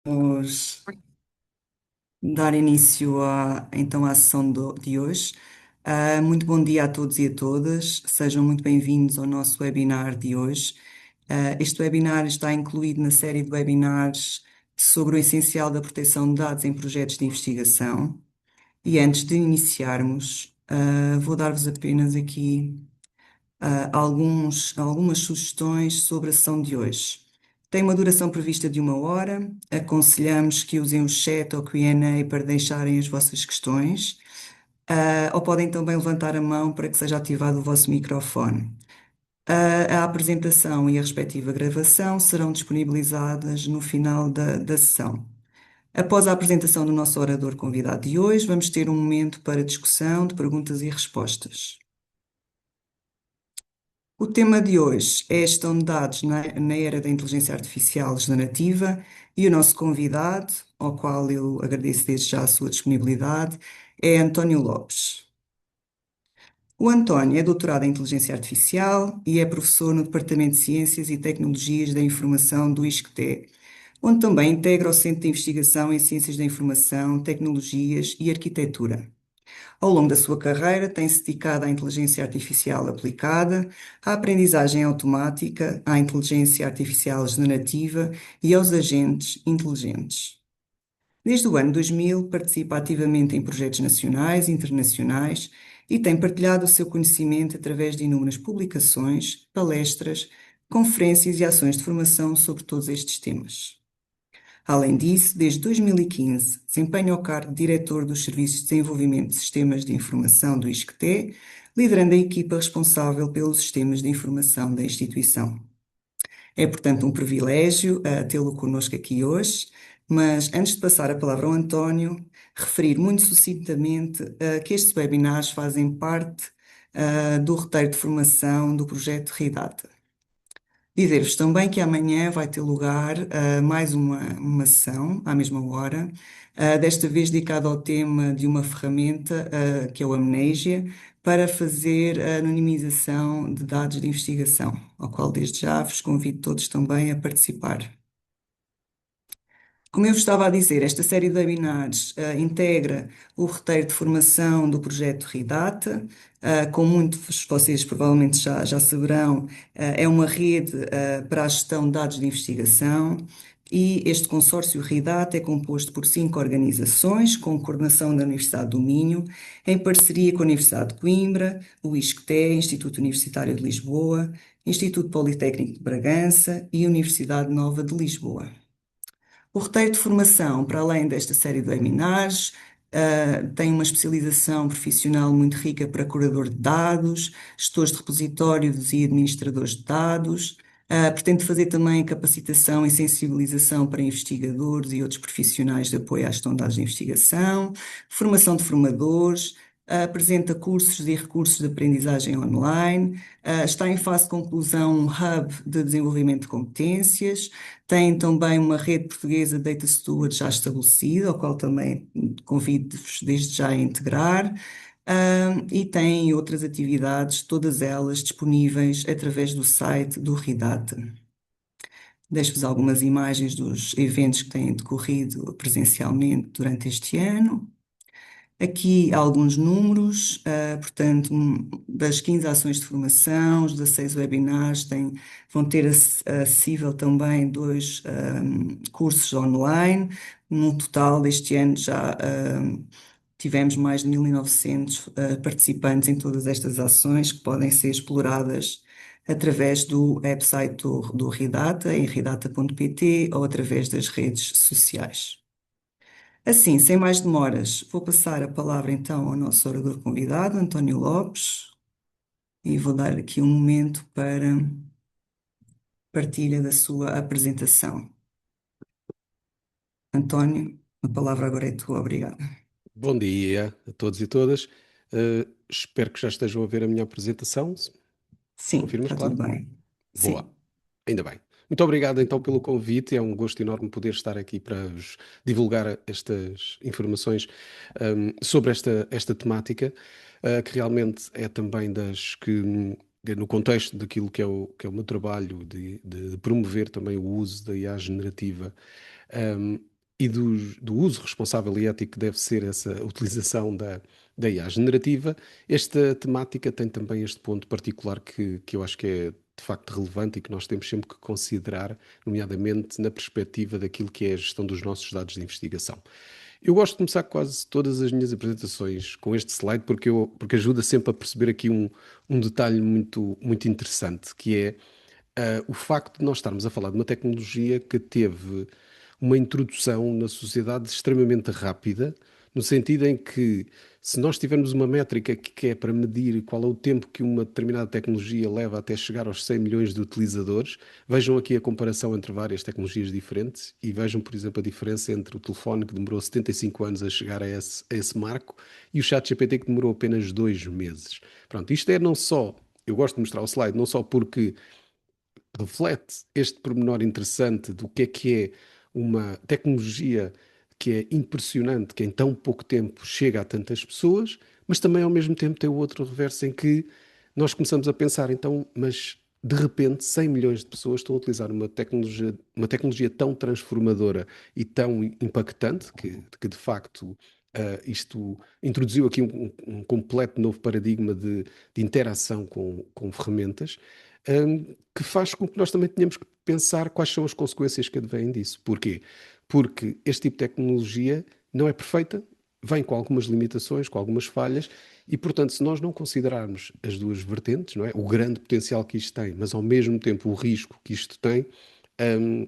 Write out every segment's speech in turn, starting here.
Vamos dar início à sessão de hoje. Muito bom dia a todos e a todas. Sejam muito bem-vindos ao nosso webinar de hoje. Este webinar está incluído na série de webinars sobre o essencial da proteção de dados em projetos de investigação. E antes de iniciarmos, vou dar-vos apenas aqui algumas sugestões sobre a sessão de hoje. Tem uma duração prevista de 1 hora. Aconselhamos que usem o chat ou Q&A para deixarem as vossas questões, ou podem também levantar a mão para que seja ativado o vosso microfone. A apresentação e a respectiva gravação serão disponibilizadas no final da sessão. Após a apresentação do nosso orador convidado de hoje, vamos ter um momento para discussão de perguntas e respostas. O tema de hoje é a gestão de dados na era da inteligência artificial generativa e o nosso convidado, ao qual eu agradeço desde já a sua disponibilidade, é António Lopes. O António é doutorado em inteligência artificial e é professor no Departamento de Ciências e Tecnologias da Informação do ISCTE, onde também integra o Centro de Investigação em Ciências da Informação, Tecnologias e Arquitetura. Ao longo da sua carreira, tem-se dedicado à inteligência artificial aplicada, à aprendizagem automática, à inteligência artificial generativa e aos agentes inteligentes. Desde o ano 2000, participa ativamente em projetos nacionais e internacionais e tem partilhado o seu conhecimento através de inúmeras publicações, palestras, conferências e ações de formação sobre todos estes temas. Além disso, desde 2015, desempenha o cargo de diretor dos Serviços de Desenvolvimento de Sistemas de Informação do ISCTE, liderando a equipa responsável pelos sistemas de informação da instituição. É, portanto, um privilégio tê-lo connosco aqui hoje, mas antes de passar a palavra ao António, referir muito sucintamente que estes webinars fazem parte do roteiro de formação do projeto ReData. Dizer-vos também que amanhã vai ter lugar mais uma sessão, à mesma hora, desta vez dedicada ao tema de uma ferramenta, que é o Amnésia, para fazer a anonimização de dados de investigação, ao qual desde já vos convido todos também a participar. Como eu vos estava a dizer, esta série de webinars integra o roteiro de formação do projeto ReData. Como muitos de vocês provavelmente já saberão, é uma rede para a gestão de dados de investigação e este consórcio ReData é composto por 5 organizações com coordenação da Universidade do Minho, em parceria com a Universidade de Coimbra, o ISCTE, Instituto Universitário de Lisboa, Instituto Politécnico de Bragança e Universidade Nova de Lisboa. O roteiro de formação, para além desta série de webinars, tem uma especialização profissional muito rica para curador de dados, gestores de repositórios e administradores de dados. Pretende fazer também capacitação e sensibilização para investigadores e outros profissionais de apoio à gestão de dados de investigação, formação de formadores, apresenta cursos e recursos de aprendizagem online, está em fase de conclusão um hub de desenvolvimento de competências, tem também uma rede portuguesa de Data Steward já estabelecida, ao qual também convido-vos desde já a integrar, e tem outras atividades, todas elas disponíveis através do site do ReData. Deixo-vos algumas imagens dos eventos que têm decorrido presencialmente durante este ano. Aqui há alguns números, portanto, das 15 ações de formação, os 16 webinars vão ter acessível também 2 cursos online. No total, deste ano já tivemos mais de 1900 participantes em todas estas ações que podem ser exploradas através do website do ReData, em redata.pt ou através das redes sociais. Assim, sem mais demoras, vou passar a palavra então ao nosso orador convidado, António Lopes, e vou dar aqui um momento para partilha da sua apresentação. António, a palavra agora é tua, obrigado. Bom dia a todos e todas. Espero que já estejam a ver a minha apresentação. Sim, Confirmas, está tudo claro? bem. Boa, Sim. ainda bem. Muito obrigado então pelo convite. É um gosto enorme poder estar aqui para vos divulgar estas informações sobre esta temática, que realmente é também das que, no contexto daquilo que é o meu trabalho de promover também o uso da IA generativa, e do uso responsável e ético que deve ser essa utilização da IA generativa, esta temática tem também este ponto particular que eu acho que é de facto relevante e que nós temos sempre que considerar, nomeadamente na perspectiva daquilo que é a gestão dos nossos dados de investigação. Eu gosto de começar quase todas as minhas apresentações com este slide porque ajuda sempre a perceber aqui um detalhe muito interessante, que é o facto de nós estarmos a falar de uma tecnologia que teve uma introdução na sociedade extremamente rápida, no sentido em que, se nós tivermos uma métrica que é para medir qual é o tempo que uma determinada tecnologia leva até chegar aos 100 milhões de utilizadores, vejam aqui a comparação entre várias tecnologias diferentes e vejam, por exemplo, a diferença entre o telefone que demorou 75 anos a chegar a esse marco e o ChatGPT que demorou apenas 2 meses. Pronto, isto é não só, eu gosto de mostrar o slide, não só porque reflete este pormenor interessante do que é uma tecnologia que é impressionante, que em tão pouco tempo chega a tantas pessoas, mas também ao mesmo tempo tem o outro reverso em que nós começamos a pensar, então, mas de repente 100 milhões de pessoas estão a utilizar uma tecnologia tão transformadora e tão impactante que de facto isto introduziu aqui um completo novo paradigma de interação com ferramentas, que faz com que nós também tenhamos que pensar quais são as consequências que advêm disso. Porquê? Porque este tipo de tecnologia não é perfeita, vem com algumas limitações, com algumas falhas, e, portanto, se nós não considerarmos as duas vertentes, não é? O grande potencial que isto tem, mas ao mesmo tempo o risco que isto tem, hum,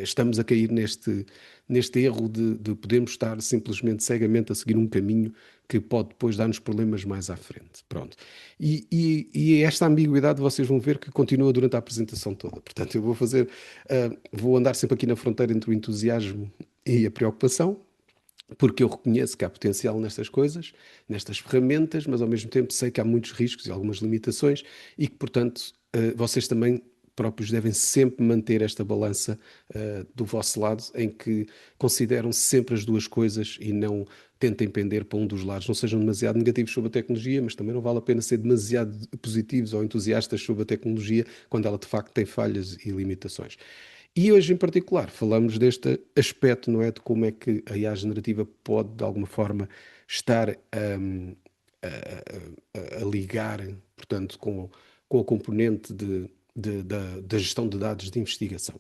estamos a cair neste erro de podermos estar simplesmente cegamente a seguir um caminho que pode depois dar-nos problemas mais à frente. Pronto. E esta ambiguidade vocês vão ver que continua durante a apresentação toda. Portanto, eu vou andar sempre aqui na fronteira entre o entusiasmo e a preocupação, porque eu reconheço que há potencial nestas coisas, nestas ferramentas, mas ao mesmo tempo sei que há muitos riscos e algumas limitações e que, portanto, vocês também próprios devem sempre manter esta balança do vosso lado, em que consideram sempre as duas coisas e não tentem pender para um dos lados. Não sejam demasiado negativos sobre a tecnologia, mas também não vale a pena ser demasiado positivos ou entusiastas sobre a tecnologia quando ela de facto tem falhas e limitações. E hoje, em particular, falamos deste aspecto, não é? De como é que a IA generativa pode, de alguma forma, estar a ligar, portanto, com a componente da gestão de dados de investigação.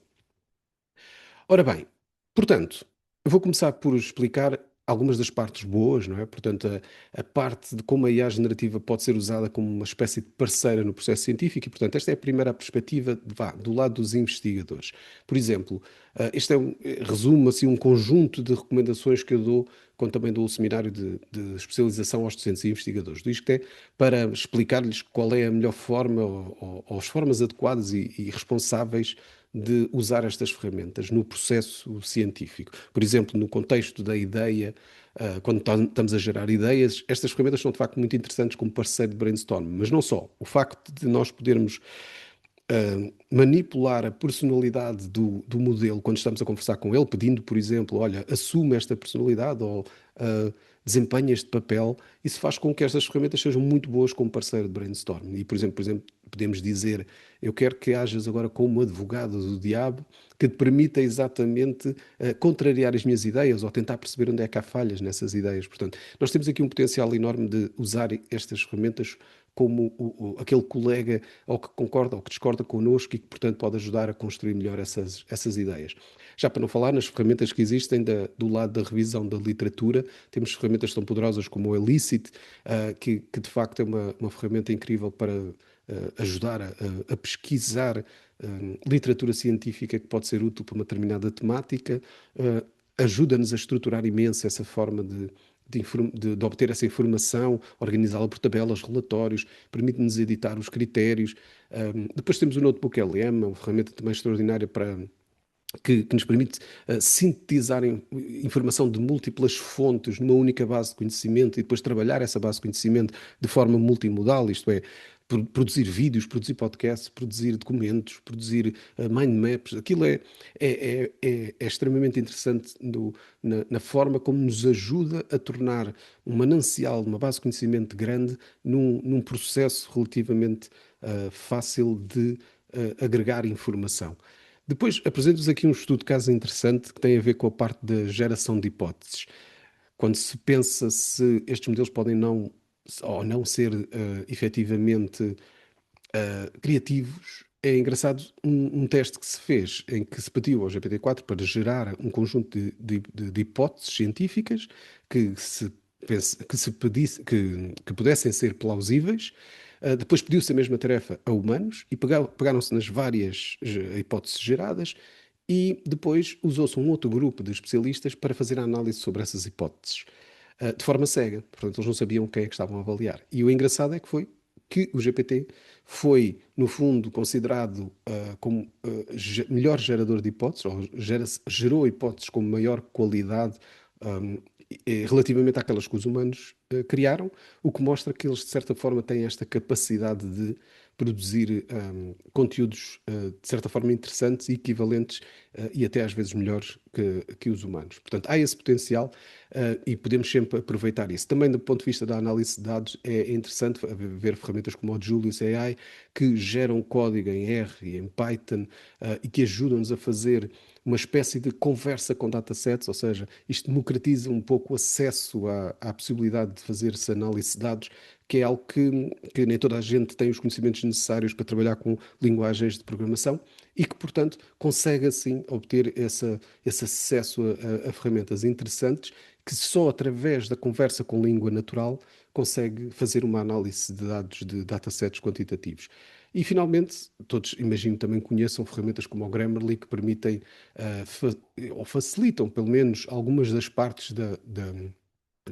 Ora bem, portanto, eu vou começar por explicar algumas das partes boas, não é? Portanto, a parte de como a IA generativa pode ser usada como uma espécie de parceira no processo científico e, portanto, esta é a primeira perspectiva do lado dos investigadores. Por exemplo, este resumo assim um conjunto de recomendações que eu dou quando também dou o seminário de especialização aos docentes e investigadores. Isto é para explicar-lhes qual é a melhor forma ou as formas adequadas e responsáveis de usar estas ferramentas no processo científico. Por exemplo, no contexto da ideia, quando estamos a gerar ideias, estas ferramentas são de facto muito interessantes como parceiro de brainstorm, mas não só. O facto de nós podermos manipular a personalidade do modelo quando estamos a conversar com ele, pedindo, por exemplo, olha, assume esta personalidade ou desempenha este papel, isso faz com que estas ferramentas sejam muito boas como parceiro de brainstorm. E, por exemplo, podemos dizer, eu quero que hajas agora como advogado do diabo, que te permita exatamente contrariar as minhas ideias ou tentar perceber onde é que há falhas nessas ideias. Portanto, nós temos aqui um potencial enorme de usar estas ferramentas como aquele colega ou que concorda ou que discorda connosco e que, portanto, pode ajudar a construir melhor essas ideias. Já para não falar nas ferramentas que existem do lado da revisão da literatura, temos ferramentas tão poderosas como o Elicit, que de facto é uma ferramenta incrível para ajudar a pesquisar literatura científica que pode ser útil para uma determinada temática, ajuda-nos a estruturar imenso essa forma de obter essa informação, organizá-la por tabelas, relatórios, permite-nos editar os critérios. Depois temos o Notebook LM, uma ferramenta também extraordinária que nos permite sintetizar informação de múltiplas fontes numa única base de conhecimento e depois trabalhar essa base de conhecimento de forma multimodal, isto é, produzir vídeos, produzir podcasts, produzir documentos, produzir mind maps. Aquilo é extremamente interessante na forma como nos ajuda a tornar um manancial, uma base de conhecimento grande num processo relativamente fácil de agregar informação. Depois apresento-vos aqui um estudo de caso interessante que tem a ver com a parte da geração de hipóteses. Quando se pensa se estes modelos podem não ou não ser efetivamente criativos, é engraçado um teste que se fez em que se pediu ao GPT-4 para gerar um conjunto de hipóteses científicas que se, que se pedisse, que pudessem ser plausíveis. Depois pediu-se a mesma tarefa a humanos e pegaram-se nas várias hipóteses geradas e depois usou-se um outro grupo de especialistas para fazer a análise sobre essas hipóteses, de forma cega. Portanto, eles não sabiam quem é que estavam a avaliar. E o engraçado é que foi que o GPT foi, no fundo, considerado como melhor gerador de hipóteses, ou gerou hipóteses com maior qualidade um, relativamente àquelas que os humanos criaram, o que mostra que eles, de certa forma, têm esta capacidade de produzir conteúdos, de certa forma, interessantes e equivalentes e até às vezes melhores que os humanos. Portanto, há esse potencial e podemos sempre aproveitar isso. Também, do ponto de vista da análise de dados, é interessante ver ferramentas como o Julius AI, que geram código em R e em Python e que ajudam-nos a fazer uma espécie de conversa com datasets, ou seja, isto democratiza um pouco o acesso à possibilidade de fazer-se análise de dados, que é algo que nem toda a gente tem os conhecimentos necessários para trabalhar com linguagens de programação e que, portanto, consegue assim obter esse acesso a ferramentas interessantes que só através da conversa com língua natural consegue fazer uma análise de dados de datasets quantitativos. E, finalmente, todos, imagino, também conheçam ferramentas como o Grammarly, que permitem, ou facilitam, pelo menos, algumas das partes da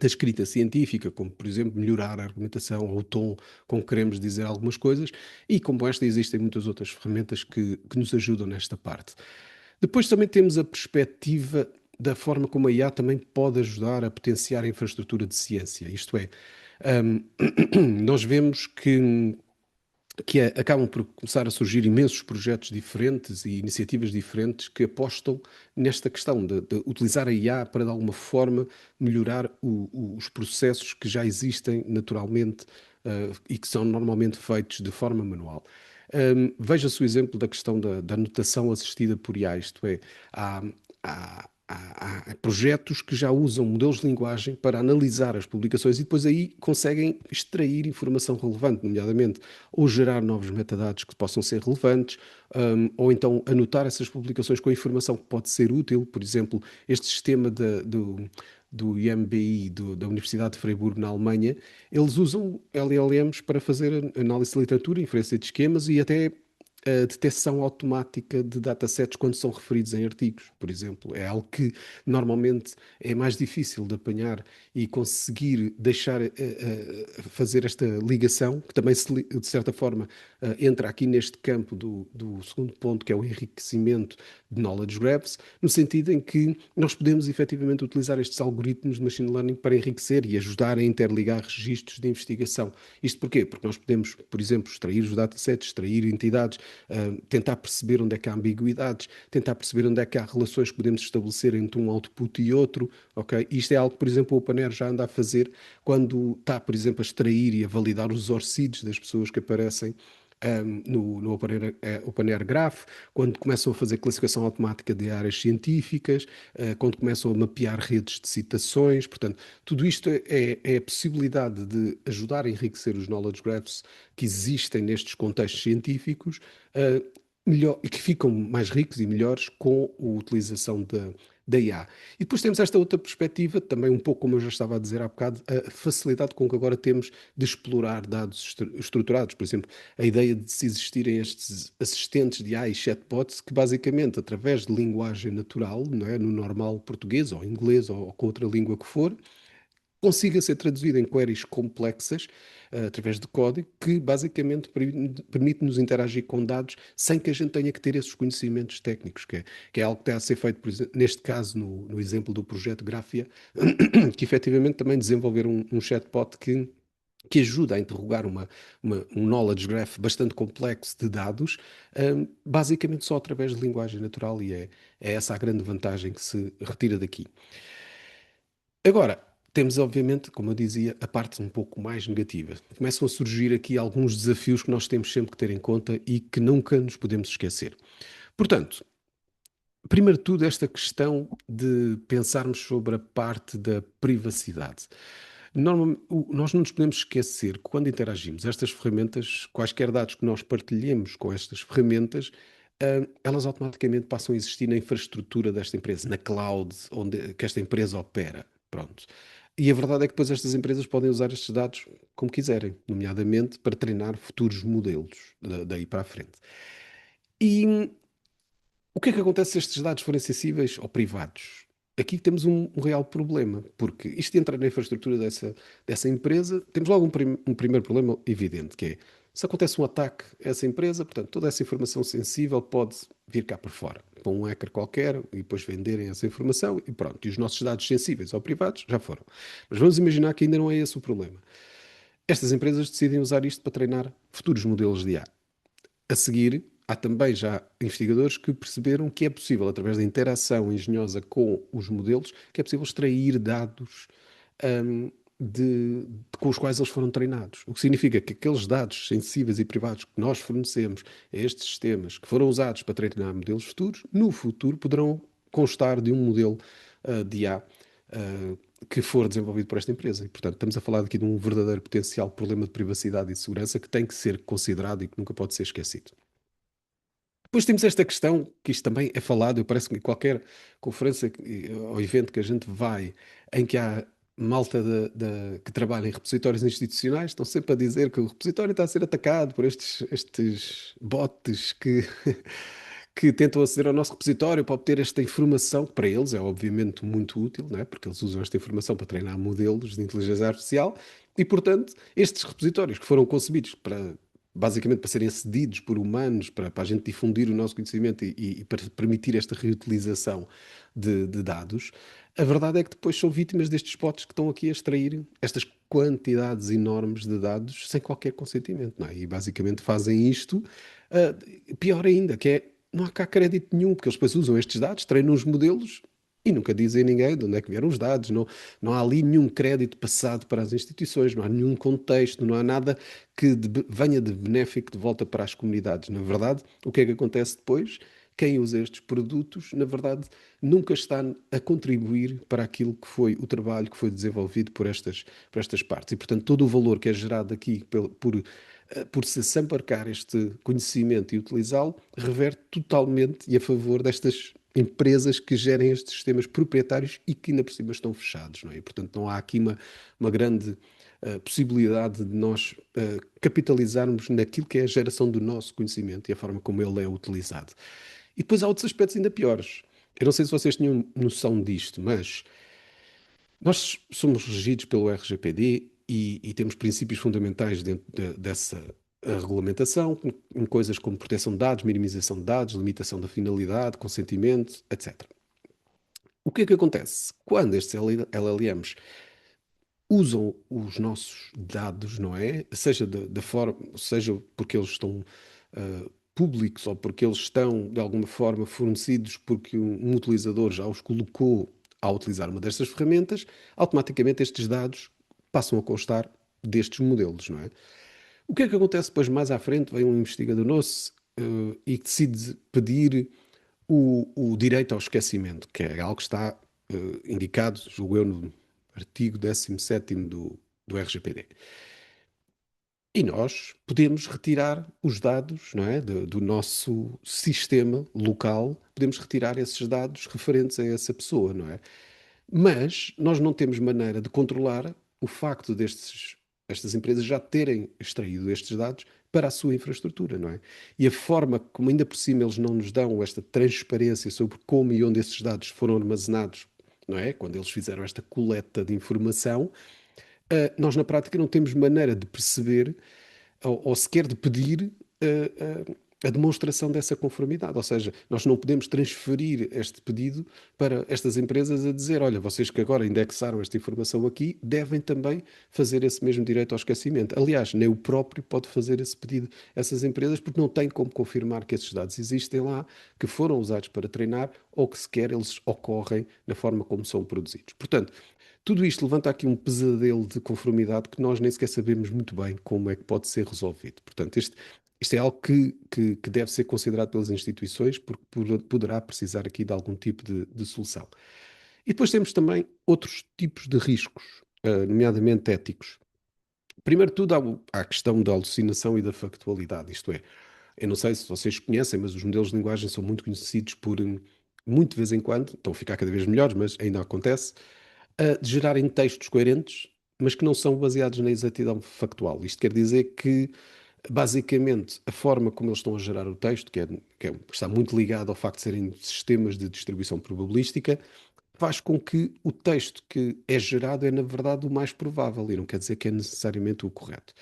escrita científica, como, por exemplo, melhorar a argumentação ou o tom com que queremos dizer algumas coisas, e como esta, existem muitas outras ferramentas que nos ajudam nesta parte. Depois também temos a perspectiva da forma como a IA também pode ajudar a potenciar a infraestrutura de ciência. Isto é, um, nós vemos que acabam por começar a surgir imensos projetos diferentes e iniciativas diferentes que apostam nesta questão de utilizar a IA para, de alguma forma, melhorar os processos que já existem naturalmente e que são normalmente feitos de forma manual. Veja-se o exemplo da questão da anotação assistida por IA, isto é, há, há projetos que já usam modelos de linguagem para analisar as publicações e depois aí conseguem extrair informação relevante, nomeadamente ou gerar novos metadados que possam ser relevantes, ou então anotar essas publicações com informação que pode ser útil. Por exemplo, este sistema do IMBI, da Universidade de Freiburg, na Alemanha, eles usam LLMs para fazer análise de literatura, inferência de esquemas e até a detecção automática de datasets quando são referidos em artigos, por exemplo. É algo que normalmente é mais difícil de apanhar e conseguir deixar fazer esta ligação, que também, de certa forma, entra aqui neste campo do segundo ponto, que é o enriquecimento de knowledge graphs, no sentido em que nós podemos efetivamente utilizar estes algoritmos de machine learning para enriquecer e ajudar a interligar registros de investigação. Isto porquê? Porque nós podemos, por exemplo, extrair os datasets, extrair entidades, tentar perceber onde é que há ambiguidades, tentar perceber onde é que há relações que podemos estabelecer entre um output e outro, ok? Isto é algo que, por exemplo, o OpenAI já anda a fazer quando está, por exemplo, a extrair e a validar os ORCIDs das pessoas que aparecem no OpenAI Graph, quando começam a fazer classificação automática de áreas científicas, quando começam a mapear redes de citações. Portanto, tudo isto é a possibilidade de ajudar a enriquecer os knowledge graphs que existem nestes contextos científicos, melhor, e que ficam mais ricos e melhores com a utilização da IA. E depois temos esta outra perspectiva, também um pouco como eu já estava a dizer há bocado, a facilidade com que agora temos de explorar dados estruturados. Por exemplo, a ideia de se existirem estes assistentes de AI e chatbots que basicamente, através de linguagem natural, não é, no normal português ou inglês ou com outra língua que for, consiga ser traduzido em queries complexas, através de código, que basicamente permite-nos interagir com dados sem que a gente tenha que ter esses conhecimentos técnicos, que é algo que está a ser feito, por exemplo, neste caso, no exemplo do projeto Grafia, que efetivamente também desenvolver um chatbot que ajuda a interrogar um knowledge graph bastante complexo de dados, basicamente só através de linguagem natural, e é essa a grande vantagem que se retira daqui. Agora, temos obviamente, como eu dizia, a parte um pouco mais negativa. Começam a surgir aqui alguns desafios que nós temos sempre que ter em conta e que nunca nos podemos esquecer. Portanto, Primeiro de tudo, esta questão de pensarmos sobre a parte da privacidade. Nós não nos podemos esquecer que quando interagimos estas ferramentas, quaisquer dados que nós partilhemos com estas ferramentas, elas automaticamente passam a existir na infraestrutura desta empresa, na cloud onde que esta empresa opera. Pronto. E a verdade é que depois estas empresas podem usar estes dados como quiserem, nomeadamente para treinar futuros modelos daí para a frente. E o que é que acontece se estes dados forem sensíveis ou privados? Aqui temos um real problema, porque isto entra na infraestrutura dessa empresa, temos logo um primeiro problema evidente, que é, se acontece um ataque a essa empresa, portanto, toda essa informação sensível pode vir cá por fora, para um hacker qualquer, e depois venderem essa informação, e pronto, e os nossos dados sensíveis ou privados já foram. Mas vamos imaginar que ainda não é esse o problema. Estas empresas decidem usar isto para treinar futuros modelos de IA. A seguir, há também já investigadores que perceberam que é possível, através da interação engenhosa com os modelos, que é possível extrair dados hum, com os quais eles foram treinados. O que significa que aqueles dados sensíveis e privados que nós fornecemos a estes sistemas que foram usados para treinar modelos futuros, no futuro poderão constar de um modelo de IA que for desenvolvido por esta empresa. E, portanto, estamos a falar aqui de um verdadeiro potencial problema de privacidade e segurança que tem que ser considerado e que nunca pode ser esquecido. Depois temos esta questão, que isto também é falado, eu parece que em qualquer conferência ou evento que a gente vai, em que há malta que trabalha em repositórios institucionais, estão sempre a dizer que o repositório está a ser atacado por estes bots que tentam aceder ao nosso repositório para obter esta informação, que para eles é obviamente muito útil, não é? Porque eles usam esta informação para treinar modelos de inteligência artificial e, portanto, estes repositórios que foram concebidos para basicamente para serem acedidos por humanos, para a gente difundir o nosso conhecimento e para permitir esta reutilização de dados, a verdade é que depois são vítimas destes bots que estão aqui a extrair estas quantidades enormes de dados sem qualquer consentimento, não é? E basicamente fazem isto, pior ainda, que é, não há cá crédito nenhum, porque eles depois usam estes dados, treinam os modelos e nunca dizem a ninguém de onde é que vieram os dados, não há ali nenhum crédito passado para as instituições, não há nenhum contexto, não há nada que venha de benéfico de volta para as comunidades. Na verdade, o que é que acontece depois? Quem usa estes produtos, na verdade, nunca está a contribuir para aquilo que foi o trabalho que foi desenvolvido por estas partes. E, portanto, todo o valor que é gerado aqui por se samparcar este conhecimento e utilizá-lo, reverte totalmente e a favor destas empresas que gerem estes sistemas proprietários e que ainda por cima estão fechados, não é? E, portanto, não há aqui uma grande possibilidade de nós capitalizarmos naquilo que é a geração do nosso conhecimento e a forma como ele é utilizado. E depois há outros aspectos ainda piores. Eu não sei se vocês tinham noção disto, mas nós somos regidos pelo RGPD e temos princípios fundamentais dentro dessa regulamentação, em coisas como proteção de dados, minimização de dados, limitação da finalidade, consentimento, etc. O que é que acontece? Quando estes LLMs usam os nossos dados, não é? Seja da forma, seja porque eles estão públicos ou porque eles estão de alguma forma fornecidos porque um utilizador já os colocou a utilizar uma destas ferramentas, automaticamente estes dados passam a constar destes modelos, não é? O que é que acontece depois mais à frente? Vem um investigador nosso e decide pedir o direito ao esquecimento, que é algo que está indicado, julgo eu, no artigo 17º do RGPD. E nós podemos retirar os dados, não é, do nosso sistema local, podemos retirar esses dados referentes a essa pessoa, não é? Mas nós não temos maneira de controlar o facto estas empresas já terem extraído estes dados para a sua infraestrutura, não é? E a forma como ainda por cima eles não nos dão esta transparência sobre como e onde esses dados foram armazenados, não é? Quando eles fizeram esta coleta de informação, nós na prática não temos maneira de perceber ou sequer de pedir a demonstração dessa conformidade. Ou seja, nós não podemos transferir este pedido para estas empresas a dizer, olha, vocês que agora indexaram esta informação aqui, devem também fazer esse mesmo direito ao esquecimento. Aliás, nem o próprio pode fazer esse pedido a essas empresas porque não tem como confirmar que esses dados existem lá, que foram usados para treinar ou que sequer eles ocorrem na forma como são produzidos. Portanto, tudo isto levanta aqui um pesadelo de conformidade que nós nem sequer sabemos muito bem como é que pode ser resolvido. Portanto, Isto é algo que deve ser considerado pelas instituições, porque poderá precisar aqui de algum tipo de solução. E depois temos também outros tipos de riscos, nomeadamente éticos. Primeiro de tudo, há a questão da alucinação e da factualidade, isto é, eu não sei se vocês conhecem, mas os modelos de linguagem são muito conhecidos por, muito de vez em quando, estão a ficar cada vez melhores, mas ainda acontece, de gerarem textos coerentes, mas que não são baseados na exatidão factual. Isto quer dizer que, basicamente, a forma como eles estão a gerar o texto, está muito ligado ao facto de serem sistemas de distribuição probabilística, faz com que o texto que é gerado é, na verdade, o mais provável, e não quer dizer que é necessariamente o correto.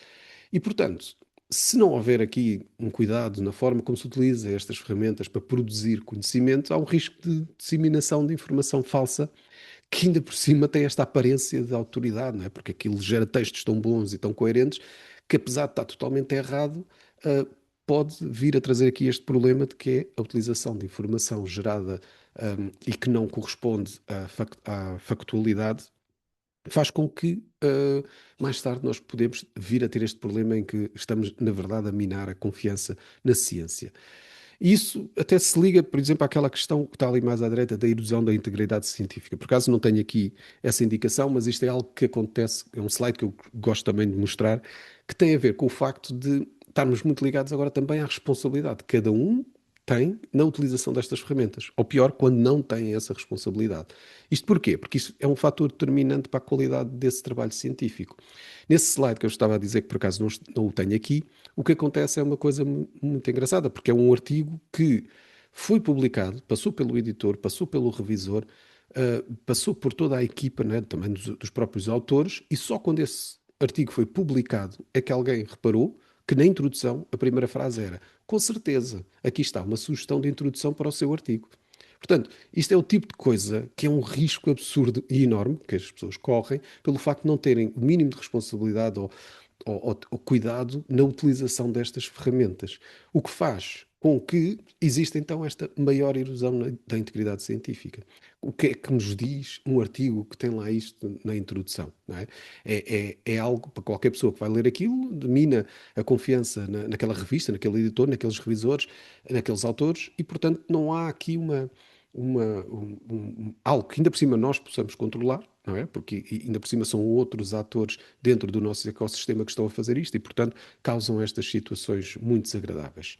E, portanto, se não houver aqui um cuidado na forma como se utiliza estas ferramentas para produzir conhecimento, há um risco de disseminação de informação falsa que ainda por cima tem esta aparência de autoridade, não é? Porque aquilo gera textos tão bons e tão coerentes que, apesar de estar totalmente errado, uh, pode vir a trazer aqui este problema de que é a utilização de informação gerada e que não corresponde à factualidade, faz com que mais tarde nós podemos vir a ter este problema em que estamos, na verdade, a minar a confiança na ciência. E isso até se liga, por exemplo, àquela questão que está ali mais à direita da erosão da integridade científica. Por acaso não tenho aqui essa indicação, mas isto é algo que acontece, é um slide que eu gosto também de mostrar, que tem a ver com o facto de estarmos muito ligados agora também à responsabilidade que cada um tem na utilização destas ferramentas, ou pior, quando não tem essa responsabilidade. Isto porquê? Porque isso é um fator determinante para a qualidade desse trabalho científico. Nesse slide que eu estava a dizer, que por acaso não o tenho aqui, o que acontece é uma coisa muito engraçada, porque é um artigo que foi publicado, passou pelo editor, passou pelo revisor, passou por toda a equipa, né, também dos próprios autores, e só quando esse artigo foi publicado é que alguém reparou que na introdução a primeira frase era: com certeza, aqui está uma sugestão de introdução para o seu artigo. Portanto, isto é o tipo de coisa que é um risco absurdo e enorme que as pessoas correm pelo facto de não terem o mínimo de responsabilidade ou cuidado na utilização destas ferramentas. O que faz com que exista então esta maior erosão da integridade científica. O que é que nos diz um artigo que tem lá isto na introdução? Não é? É algo para qualquer pessoa que vai ler aquilo, mina a confiança naquela revista, naquele editor, naqueles revisores, naqueles autores, e portanto não há aqui algo que ainda por cima nós possamos controlar, não é? Porque ainda por cima são outros atores dentro do nosso ecossistema que estão a fazer isto e, portanto, causam estas situações muito desagradáveis.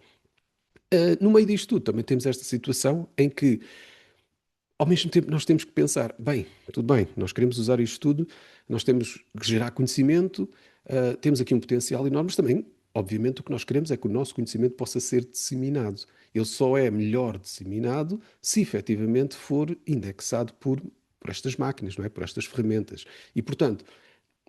No meio disto tudo, também temos esta situação em que, ao mesmo tempo, nós temos que pensar: bem, tudo bem, nós queremos usar isto tudo, nós temos que gerar conhecimento, temos aqui um potencial enorme, mas também, obviamente, o que nós queremos é que o nosso conhecimento possa ser disseminado. Ele só é melhor disseminado se efetivamente for indexado por estas máquinas, não é? Por estas ferramentas. E, portanto,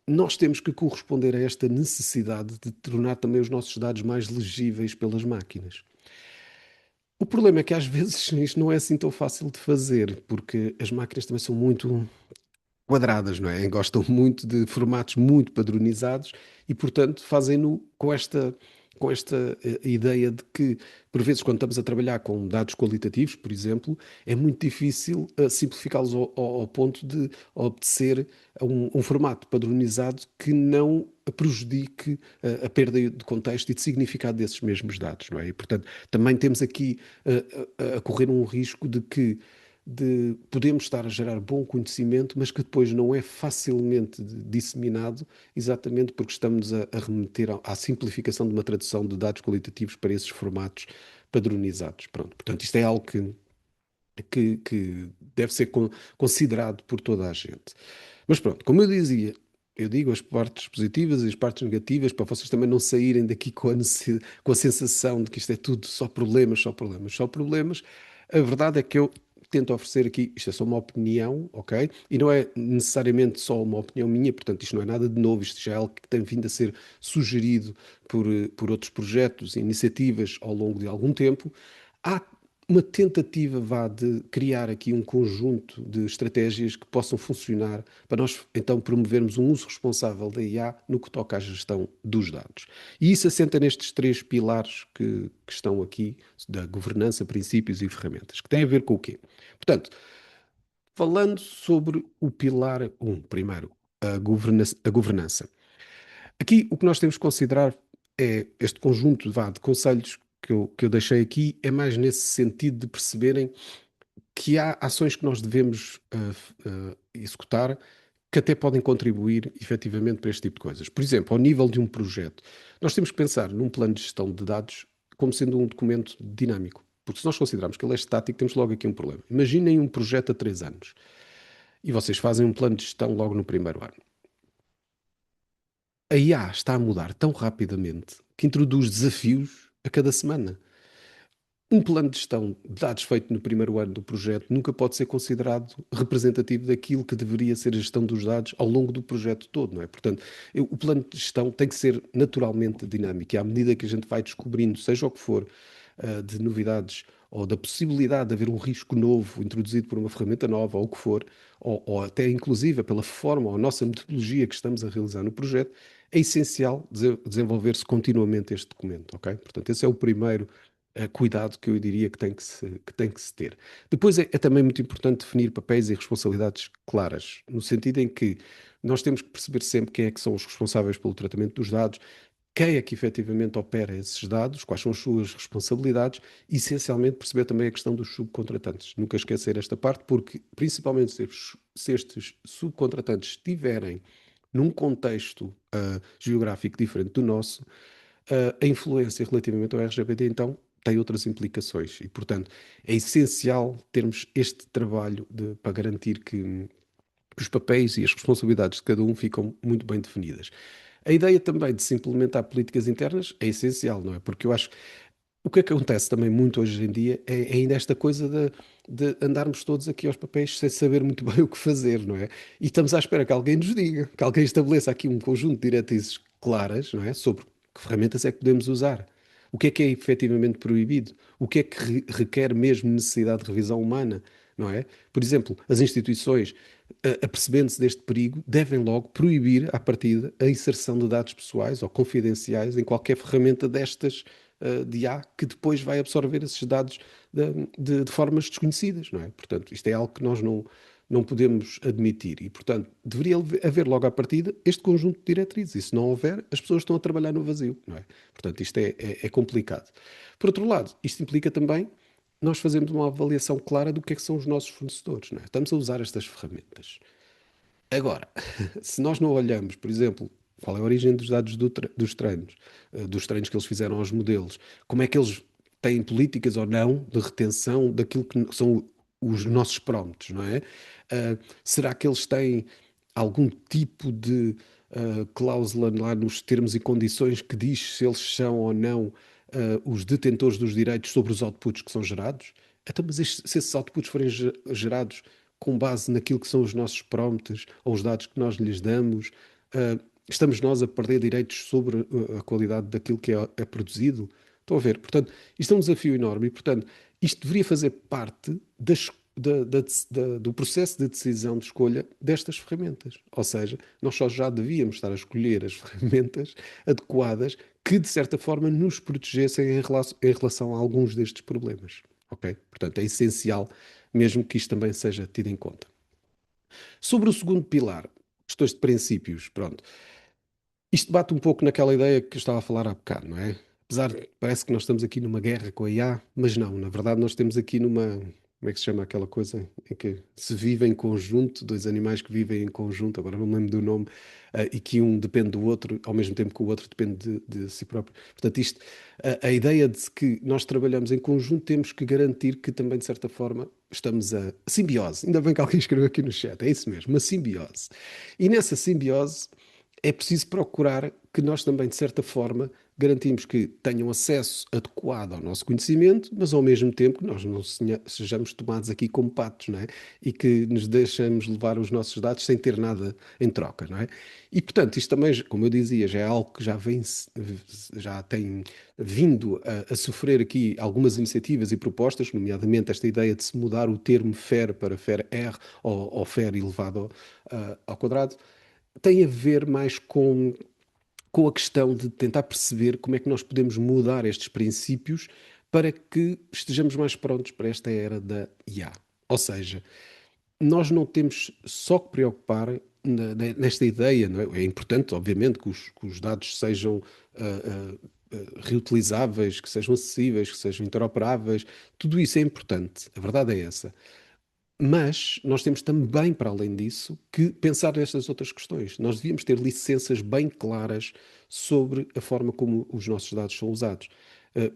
nós temos que corresponder a esta necessidade de tornar também os nossos dados mais legíveis pelas máquinas. O problema é que às vezes isto não é assim tão fácil de fazer, porque as máquinas também são muito quadradas, não é? Gostam muito de formatos muito padronizados e, portanto, fazem-no com esta ideia de que, por vezes, quando estamos a trabalhar com dados qualitativos, por exemplo, é muito difícil simplificá-los ao ponto de obedecer a um formato padronizado que não prejudique a perda de contexto e de significado desses mesmos dados, não é? E, portanto, também temos aqui a correr um risco de podemos estar a gerar bom conhecimento, mas que depois não é facilmente disseminado, exatamente porque estamos a remeter à simplificação de uma tradução de dados qualitativos para esses formatos padronizados. Pronto, portanto, isto é algo que deve ser considerado por toda a gente. Mas pronto, como eu dizia, eu digo as partes positivas e as partes negativas para vocês também não saírem daqui com a sensação de que isto é tudo só problemas, só problemas, só problemas. A verdade é que eu tento oferecer aqui, isto é só uma opinião, ok? E não é necessariamente só uma opinião minha, portanto, isto não é nada de novo, isto já é algo que tem vindo a ser sugerido por outros projetos e iniciativas ao longo de algum tempo. Há uma tentativa, vá, de criar aqui um conjunto de estratégias que possam funcionar para nós, então, promovermos um uso responsável da IA no que toca à gestão dos dados. E isso assenta nestes três pilares que estão aqui, da governança, princípios e ferramentas, que têm a ver com o quê? Portanto, falando sobre o pilar primeiro, a governança. Aqui o que nós temos que considerar este conjunto de conselhos que eu deixei aqui é mais nesse sentido de perceberem que há ações que nós devemos executar que até podem contribuir efetivamente para este tipo de coisas. Por exemplo, ao nível de um projeto, nós temos que pensar num plano de gestão de dados como sendo um documento dinâmico. Porque se nós considerarmos que ele é estático, temos logo aqui um problema. Imaginem um projeto a 3 anos e vocês fazem um plano de gestão logo no primeiro ano. A IA está a mudar tão rapidamente que introduz desafios a cada semana. Um plano de gestão de dados feito no primeiro ano do projeto nunca pode ser considerado representativo daquilo que deveria ser a gestão dos dados ao longo do projeto todo, não é? Portanto, o plano de gestão tem que ser naturalmente dinâmico e à medida que a gente vai descobrindo, seja o que for, de novidades ou da possibilidade de haver um risco novo introduzido por uma ferramenta nova ou o que for, ou até inclusive pela forma ou a nossa metodologia que estamos a realizar no projeto, é essencial desenvolver-se continuamente este documento, ok? Portanto, esse é o primeiro cuidado que eu diria que tem que se ter. Depois é também muito importante definir papéis e responsabilidades claras, no sentido em que nós temos que perceber sempre quem é que são os responsáveis pelo tratamento dos dados, quem é que efetivamente opera esses dados, quais são as suas responsabilidades e, essencialmente, perceber também a questão dos subcontratantes. Nunca esquecer esta parte, porque, principalmente se estes subcontratantes estiverem num contexto geográfico diferente do nosso, a influência relativamente ao RGPD, então, tem outras implicações e, portanto, é essencial termos este trabalho para garantir que os papéis e as responsabilidades de cada um ficam muito bem definidas. A ideia também de se implementar políticas internas é essencial, não é? Porque eu acho que o que acontece também muito hoje em dia é ainda esta coisa de andarmos todos aqui aos papéis sem saber muito bem o que fazer, não é? E estamos à espera que alguém nos diga, que alguém estabeleça aqui um conjunto de diretrizes claras, não é? Sobre que ferramentas é que podemos usar. O que é efetivamente proibido? O que é que requer mesmo necessidade de revisão humana, não é? Por exemplo, as instituições, apercebendo-se deste perigo, devem logo proibir, à partida, a inserção de dados pessoais ou confidenciais em qualquer ferramenta destas de IA que depois vai absorver esses dados de formas desconhecidas, não é? Portanto, isto é algo que nós não podemos admitir e, portanto, deveria haver logo à partida este conjunto de diretrizes e se não houver, as pessoas estão a trabalhar no vazio, não é? Portanto, isto é complicado. Por outro lado, isto implica também nós fazermos uma avaliação clara do que é que são os nossos fornecedores, não é? Estamos a usar estas ferramentas. Agora, se nós não olhamos, por exemplo, qual é a origem dos dados dos treinos que eles fizeram aos modelos, como é que eles têm políticas ou não de retenção daquilo que são os nossos prompts, não é? Será que eles têm algum tipo de cláusula lá nos termos e condições que diz se eles são ou não os detentores dos direitos sobre os outputs que são gerados? Então, mas se esses outputs forem gerados com base naquilo que são os nossos prompts ou os dados que nós lhes damos, estamos nós a perder direitos sobre a qualidade daquilo que é produzido? Estão a ver? Portanto, isto é um desafio enorme e, portanto, isto deveria fazer parte do processo de decisão de escolha destas ferramentas. Ou seja, nós só já devíamos estar a escolher as ferramentas adequadas que, de certa forma, nos protegessem em relação a alguns destes problemas. Ok? Portanto, é essencial mesmo que isto também seja tido em conta. Sobre o segundo pilar, questões de princípios, pronto. Isto bate um pouco naquela ideia que eu estava a falar há bocado, não é? Apesar de parece que nós estamos aqui numa guerra com a IA, mas não, na verdade nós temos aqui numa, como é que se chama aquela coisa em que se vive em conjunto, dois animais que vivem em conjunto, agora não me lembro do nome, e que um depende do outro, ao mesmo tempo que o outro depende de si próprio. Portanto, isto, a ideia de que nós trabalhamos em conjunto, temos que garantir que também, de certa forma, estamos a simbiose. Ainda bem que alguém escreveu aqui no chat, é isso mesmo, uma simbiose. E nessa simbiose é preciso procurar que nós também, de certa forma, garantimos que tenham acesso adequado ao nosso conhecimento, mas ao mesmo tempo que nós não sejamos tomados aqui como patos, não é? E que nos deixamos levar os nossos dados sem ter nada em troca, não é? E, portanto, isto também, como eu dizia, já é algo que já tem vindo a sofrer aqui algumas iniciativas e propostas, nomeadamente esta ideia de se mudar o termo FAIR para FAIR-R ou FAIR elevado ao quadrado, tem a ver mais com a questão de tentar perceber como é que nós podemos mudar estes princípios para que estejamos mais prontos para esta era da IA. Ou seja, nós não temos só que preocupar nesta ideia, não é? É importante, obviamente, que os dados sejam reutilizáveis, que sejam acessíveis, que sejam interoperáveis. Tudo isso é importante. A verdade é essa. Mas nós temos também, para além disso, que pensar nestas outras questões. Nós devíamos ter licenças bem claras sobre a forma como os nossos dados são usados.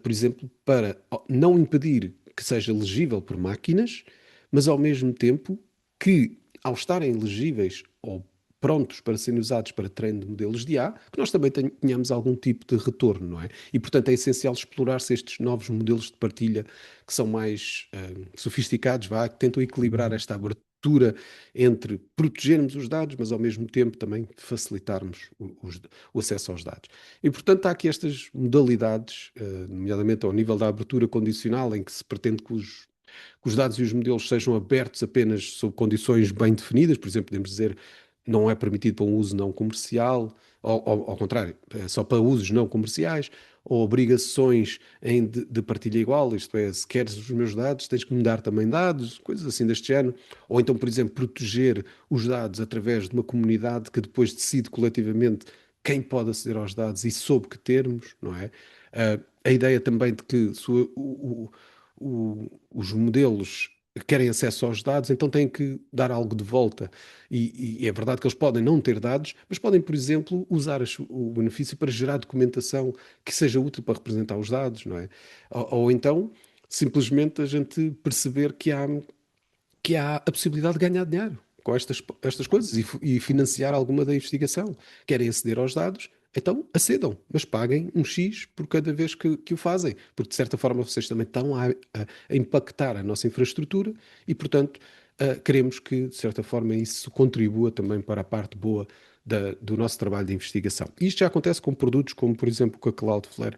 Por exemplo, para não impedir que seja legível por máquinas, mas ao mesmo tempo que, ao estarem legíveis ou prontos para serem usados para treino de modelos de IA, que nós também tenhamos algum tipo de retorno, não é? E, portanto, é essencial explorar-se estes novos modelos de partilha que são mais sofisticados, vá, que tentam equilibrar esta abertura entre protegermos os dados, mas ao mesmo tempo também facilitarmos o acesso aos dados. E, portanto, há aqui estas modalidades, nomeadamente ao nível da abertura condicional, em que se pretende que os dados e os modelos sejam abertos apenas sob condições bem definidas, por exemplo, podemos dizer não é permitido para um uso não comercial, ao contrário, é só para usos não comerciais, ou obrigações de partilha igual, isto é, se queres os meus dados, tens que me dar também dados, coisas assim deste género. Ou então, por exemplo, proteger os dados através de uma comunidade que depois decide coletivamente quem pode aceder aos dados e sob que termos, não é? A ideia também de que se os modelos querem acesso aos dados, então têm que dar algo de volta. E é verdade que eles podem não ter dados, mas podem, por exemplo, usar o benefício para gerar documentação que seja útil para representar os dados, não é? Ou então, simplesmente a gente perceber que há a possibilidade de ganhar dinheiro com estas coisas e financiar alguma da investigação. Querem aceder aos dados? Então acedam, mas paguem um X por cada vez que o fazem, porque de certa forma vocês também estão a impactar a nossa infraestrutura e, portanto, queremos que, de certa forma, isso contribua também para a parte boa do nosso trabalho de investigação. Isto já acontece com produtos como, por exemplo, com a Cloudflare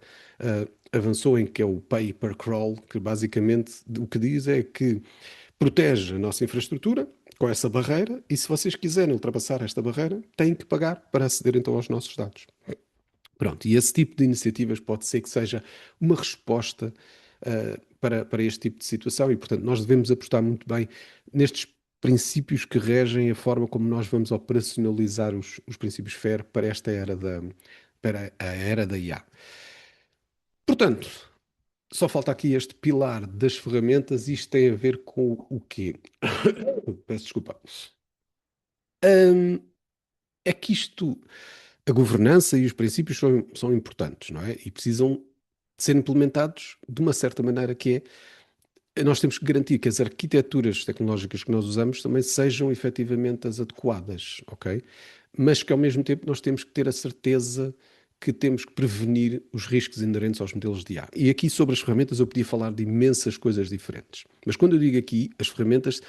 avançou em que é o Pay per Crawl, que basicamente o que diz é que protege a nossa infraestrutura com essa barreira e se vocês quiserem ultrapassar esta barreira, têm que pagar para aceder então aos nossos dados. Pronto, e esse tipo de iniciativas pode ser que seja uma resposta para este tipo de situação e, portanto, nós devemos apostar muito bem nestes princípios que regem a forma como nós vamos operacionalizar os princípios FAIR para esta para a era da IA. Portanto, só falta aqui este pilar das ferramentas e isto tem a ver com o quê? Peço desculpa. Hum, é que isto, a governança e os princípios são importantes, não é? E precisam de ser implementados de uma certa maneira que é, nós temos que garantir que as arquiteturas tecnológicas que nós usamos também sejam efetivamente as adequadas, ok? Mas que ao mesmo tempo nós temos que ter a certeza que temos que prevenir os riscos inerentes aos modelos de IA. E aqui sobre as ferramentas eu podia falar de imensas coisas diferentes. Mas quando eu digo aqui as ferramentas,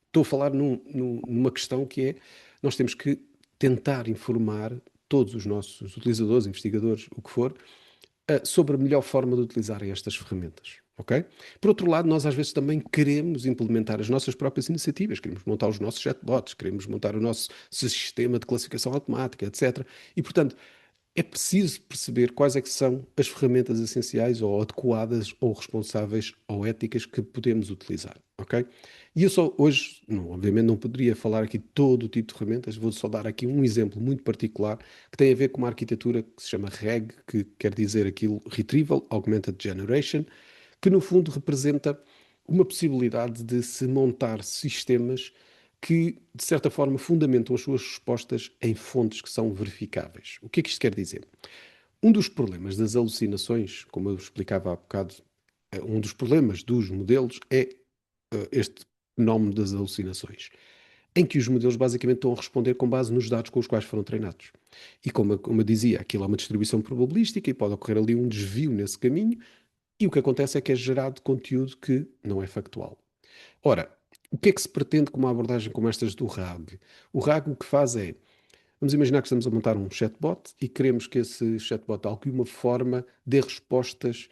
estou a falar numa questão que é, nós temos que tentar informar todos os nossos utilizadores, investigadores, o que for, sobre a melhor forma de utilizarem estas ferramentas. Ok? Por outro lado, nós às vezes também queremos implementar as nossas próprias iniciativas, queremos montar os nossos chatbots, queremos montar o nosso sistema de classificação automática, etc. E, portanto, é preciso perceber quais é que são as ferramentas essenciais ou adequadas ou responsáveis ou éticas que podemos utilizar, ok? E eu só hoje, não, obviamente não poderia falar aqui de todo o tipo de ferramentas, vou só dar aqui um exemplo muito particular que tem a ver com uma arquitetura que se chama RAG, que quer dizer aquilo Retrieval Augmented Generation, que no fundo representa uma possibilidade de se montar sistemas que, de certa forma, fundamentam as suas respostas em fontes que são verificáveis. O que é que isto quer dizer? Um dos problemas das alucinações, como eu explicava há bocado, um dos problemas dos modelos é este fenómeno das alucinações, em que os modelos basicamente estão a responder com base nos dados com os quais foram treinados. E como eu dizia, aquilo é uma distribuição probabilística e pode ocorrer ali um desvio nesse caminho, e o que acontece é que é gerado conteúdo que não é factual. Ora, o que é que se pretende com uma abordagem como estas do RAG? O RAG o que faz é, vamos imaginar que estamos a montar um chatbot e queremos que esse chatbot, de alguma forma, dê respostas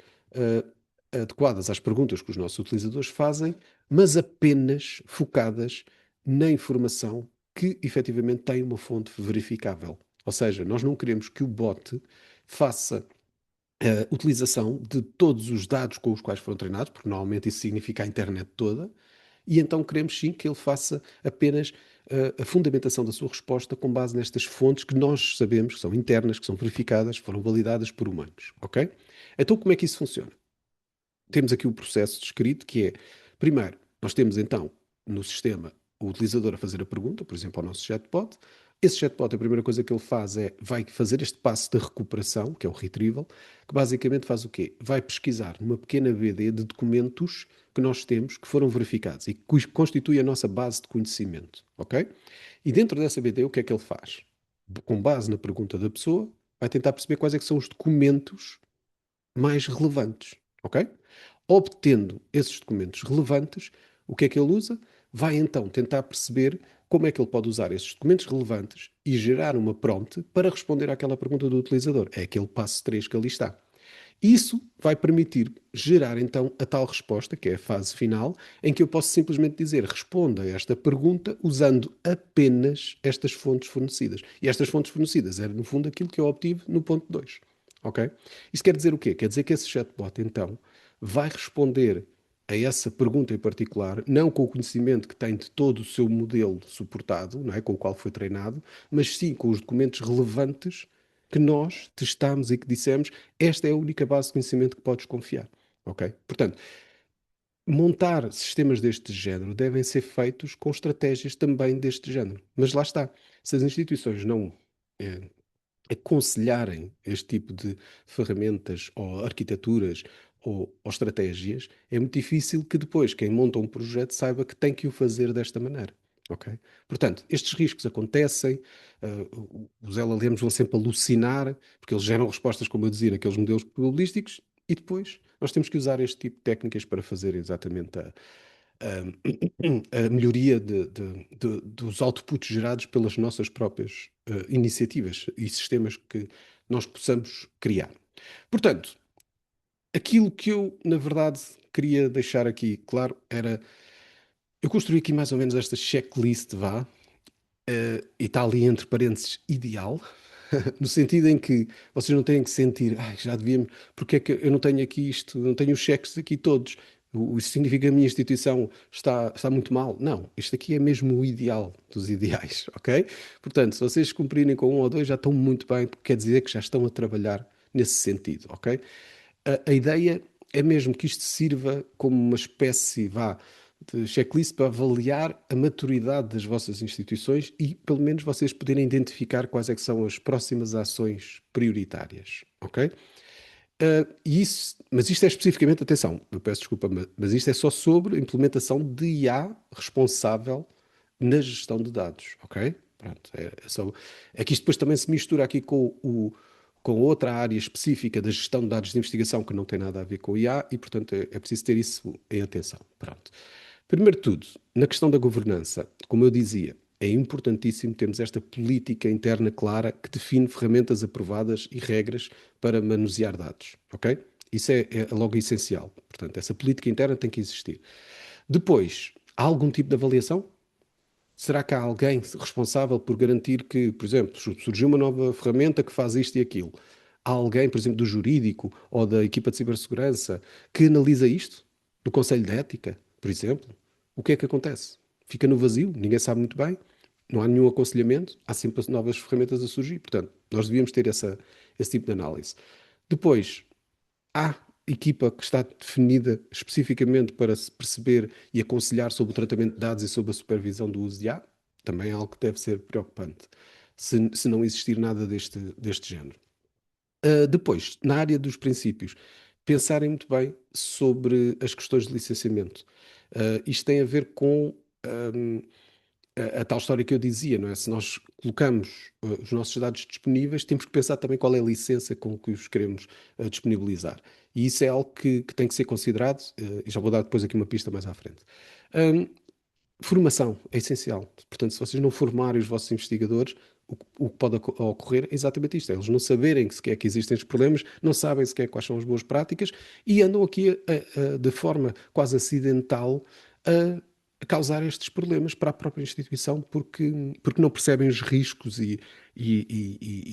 adequadas às perguntas que os nossos utilizadores fazem, mas apenas focadas na informação que efetivamente tem uma fonte verificável. Ou seja, nós não queremos que o bot faça a utilização de todos os dados com os quais foram treinados, porque normalmente isso significa a internet toda, e então queremos sim que ele faça apenas a fundamentação da sua resposta com base nestas fontes que nós sabemos que são internas, que são verificadas, foram validadas por humanos, ok? Então, como é que isso funciona? Temos aqui o processo descrito que é, primeiro, nós temos então no sistema o utilizador a fazer a pergunta, por exemplo, ao nosso chatbot. Esse chatbot, a primeira coisa que ele faz é, vai fazer este passo de recuperação, que é o retrieval, que basicamente faz o quê? Vai pesquisar numa pequena BD de documentos que nós temos, que foram verificados e que constitui a nossa base de conhecimento, ok? E dentro dessa BD, o que é que ele faz? Com base na pergunta da pessoa, vai tentar perceber quais é que são os documentos mais relevantes, ok? Obtendo esses documentos relevantes, o que é que ele usa? Vai então tentar perceber como é que ele pode usar esses documentos relevantes e gerar uma prompt para responder àquela pergunta do utilizador. É aquele passo 3 que ali está. Isso vai permitir gerar então a tal resposta, que é a fase final, em que eu posso simplesmente dizer responda a esta pergunta usando apenas estas fontes fornecidas. E estas fontes fornecidas era, no fundo, aquilo que eu obtive no ponto 2. Ok? Isso quer dizer o quê? Quer dizer que esse chatbot, então, vai responder a essa pergunta em particular, não com o conhecimento que tem de todo o seu modelo suportado, não é? Com o qual foi treinado, mas sim com os documentos relevantes que nós testamos e que dissemos esta é a única base de conhecimento que podes confiar. Ok? Portanto, montar sistemas deste género devem ser feitos com estratégias também deste género. Mas lá está. Se as instituições não eh, aconselharem este tipo de ferramentas ou arquiteturas ou estratégias, é muito difícil que depois quem monta um projeto saiba que tem que o fazer desta maneira. Ok? Portanto, estes riscos acontecem, os LLMs vão sempre alucinar, porque eles geram respostas, como eu dizia, naqueles modelos probabilísticos, e depois nós temos que usar este tipo de técnicas para fazer exatamente a melhoria dos outputs gerados pelas nossas próprias iniciativas e sistemas que nós possamos criar. Portanto, aquilo que eu, na verdade, queria deixar aqui claro era. Eu construí aqui mais ou menos esta checklist, vá, e está ali entre parênteses ideal, no sentido em que vocês não têm que sentir, ai, já devíamos, porque é que eu não tenho aqui isto, não tenho os cheques aqui todos. Isso significa que a minha instituição está muito mal. Não, isto aqui é mesmo o ideal dos ideais, ok? Portanto, se vocês cumprirem com um ou dois, já estão muito bem, porque quer dizer que já estão a trabalhar nesse sentido, ok? A ideia é mesmo que isto sirva como uma espécie, vá, de checklist para avaliar a maturidade das vossas instituições e, pelo menos, vocês poderem identificar quais é que são as próximas ações prioritárias, ok? Mas isto é especificamente, atenção, eu peço desculpa, mas isto é só sobre a implementação de IA responsável na gestão de dados, ok? Pronto, é que isto depois também se mistura aqui com outra área específica da gestão de dados de investigação que não tem nada a ver com IA e, portanto, é preciso ter isso em atenção. Pronto. Primeiro de tudo, na questão da governança, como eu dizia, é importantíssimo termos esta política interna clara que define ferramentas aprovadas e regras para manusear dados, ok? Isso é logo essencial. Portanto, essa política interna tem que existir. Depois, há algum tipo de avaliação? Será que há alguém responsável por garantir que, por exemplo, surgiu uma nova ferramenta que faz isto e aquilo? Há alguém, por exemplo, do jurídico ou da equipa de cibersegurança que analisa isto? Do Conselho de Ética, por exemplo? O que é que acontece? Fica no vazio, ninguém sabe muito bem, não há nenhum aconselhamento, há sempre novas ferramentas a surgir. Portanto, nós devíamos ter esse tipo de análise. Depois, há equipa que está definida especificamente para se perceber e aconselhar sobre o tratamento de dados e sobre a supervisão do uso de IA? Também é algo que deve ser preocupante, se não existir nada deste género. Depois, na área dos princípios, pensarem muito bem sobre as questões de licenciamento. Isto tem a ver com a tal história que eu dizia, não é? Se nós colocamos os nossos dados disponíveis, temos que pensar também qual é a licença com que os queremos disponibilizar. E isso é algo que tem que ser considerado, e já vou dar depois aqui uma pista mais à frente. Hum, Formação é essencial. Portanto, se vocês não formarem os vossos investigadores, o que pode ocorrer é exatamente isto: é eles não saberem sequer que existem estes problemas, não sabem sequer quais são as boas práticas e andam aqui de forma quase acidental a causar estes problemas para a própria instituição porque não percebem os riscos e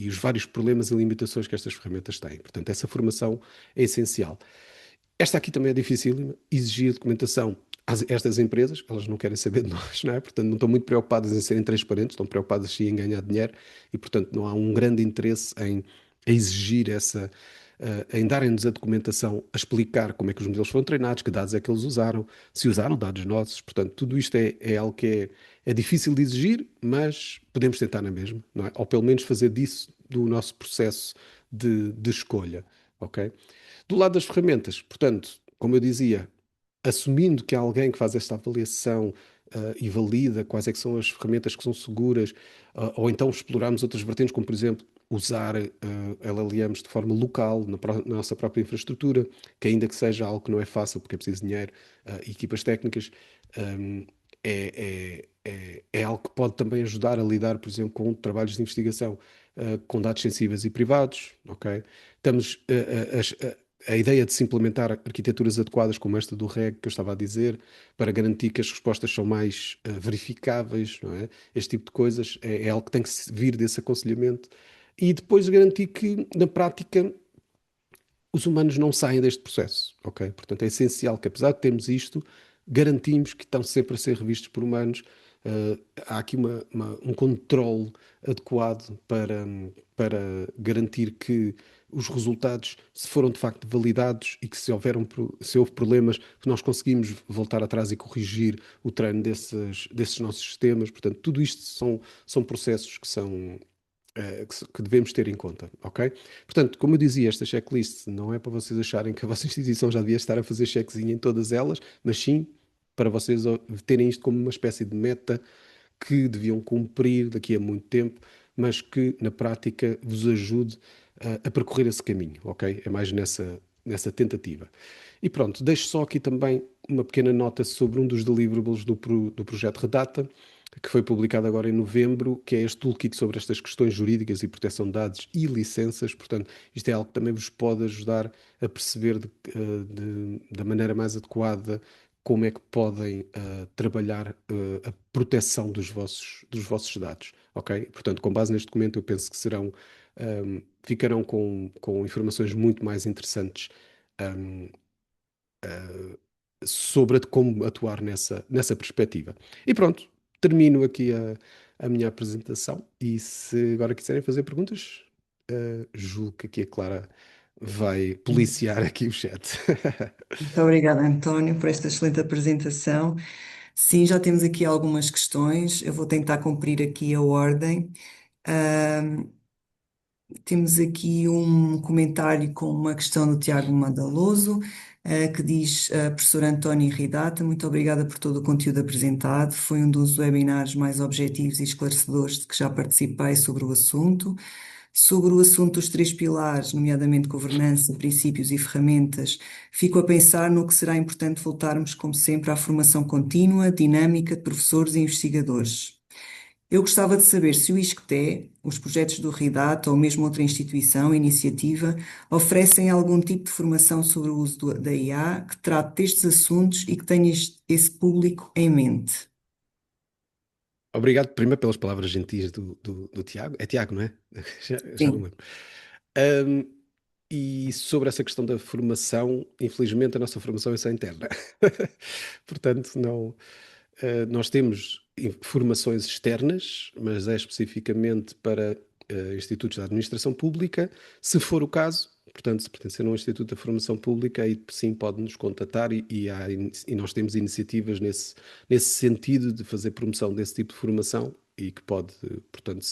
os vários problemas e limitações que estas ferramentas têm. Portanto, essa formação é essencial. Esta aqui também é difícil, exigir documentação estas empresas, elas não querem saber de nós, não é? Portanto, não estão muito preocupadas em serem transparentes, estão preocupadas sim em ganhar dinheiro e, portanto, não há um grande interesse em exigir em darem-nos a documentação, a explicar como é que os modelos foram treinados, que dados é que eles usaram, se usaram dados nossos. Portanto, tudo isto é algo que é difícil de exigir, mas podemos tentar na mesma, não é? Ou pelo menos fazer disso do nosso processo de escolha, ok? Do lado das ferramentas, portanto, como eu dizia, assumindo que há alguém que faz esta avaliação e valida quais é que são as ferramentas que são seguras, ou então explorarmos outras vertentes, como por exemplo usar LLMs de forma local na nossa própria infraestrutura, que ainda que seja algo que não é fácil porque é preciso dinheiro e equipas técnicas, um, é algo que pode também ajudar a lidar, por exemplo, com trabalhos de investigação com dados sensíveis e privados, ok? Estamos a ideia de se implementar arquiteturas adequadas, como esta do REG que eu estava a dizer, para garantir que as respostas são mais verificáveis, não é? Este tipo de coisas é algo que tem que vir desse aconselhamento. E depois garantir que, na prática, os humanos não saem deste processo, ok? Portanto, é essencial que, apesar de termos isto, garantimos que estão sempre a ser revistos por humanos. Há aqui um controle adequado para garantir que os resultados, se foram de facto validados e que se houve problemas, que nós conseguimos voltar atrás e corrigir o treino desses nossos sistemas. Portanto, tudo isto são processos que devemos ter em conta, ok? Portanto, como eu dizia, esta checklist não é para vocês acharem que a vossa instituição já devia estar a fazer checkzinho em todas elas, mas sim para vocês terem isto como uma espécie de meta que deviam cumprir daqui a muito tempo, mas que na prática vos ajude a percorrer esse caminho, ok? É mais nessa tentativa. E pronto, deixo só aqui também uma pequena nota sobre um dos deliverables do projeto Redata, que foi publicado agora em novembro, que é este toolkit sobre estas questões jurídicas e proteção de dados e licenças. Portanto, isto é algo que também vos pode ajudar a perceber da maneira mais adequada como é que podem trabalhar a proteção dos vossos dados, ok? Portanto, com base neste documento, eu penso que ficarão com informações muito mais interessantes um, sobre como atuar nessa perspectiva. E pronto, termino aqui a minha apresentação e se agora quiserem fazer perguntas, julgo que aqui a Clara vai policiar aqui o chat. Muito obrigada, António, por esta excelente apresentação. Sim, já temos aqui algumas questões. Eu vou tentar cumprir aqui a ordem. Ahm, Temos aqui um comentário com uma questão do Tiago Madaloso, que diz, professor António Ridata, muito obrigada por todo o conteúdo apresentado. Foi um dos webinars mais objetivos e esclarecedores de que já participei sobre o assunto. Sobre o assunto dos três pilares, nomeadamente governança, princípios e ferramentas, fico a pensar no que será importante voltarmos, como sempre, à formação contínua, dinâmica de professores e investigadores. Eu gostava de saber se o ISCTE, os projetos do RIDAT ou mesmo outra instituição, iniciativa, oferecem algum tipo de formação sobre o uso da IA que trate destes assuntos e que tenha esse público em mente. Obrigado primeiro pelas palavras gentis do Tiago. É Tiago, não é? Já não Sim. lembro. Ahm, e sobre essa questão da formação, infelizmente a nossa formação é só interna. Portanto, não, nós temos formações externas, mas é especificamente para institutos da administração pública. Se for o caso, portanto, se pertencer a um instituto da formação pública, aí sim pode nos contatar e nós temos iniciativas nesse sentido de fazer promoção desse tipo de formação e que pode, portanto,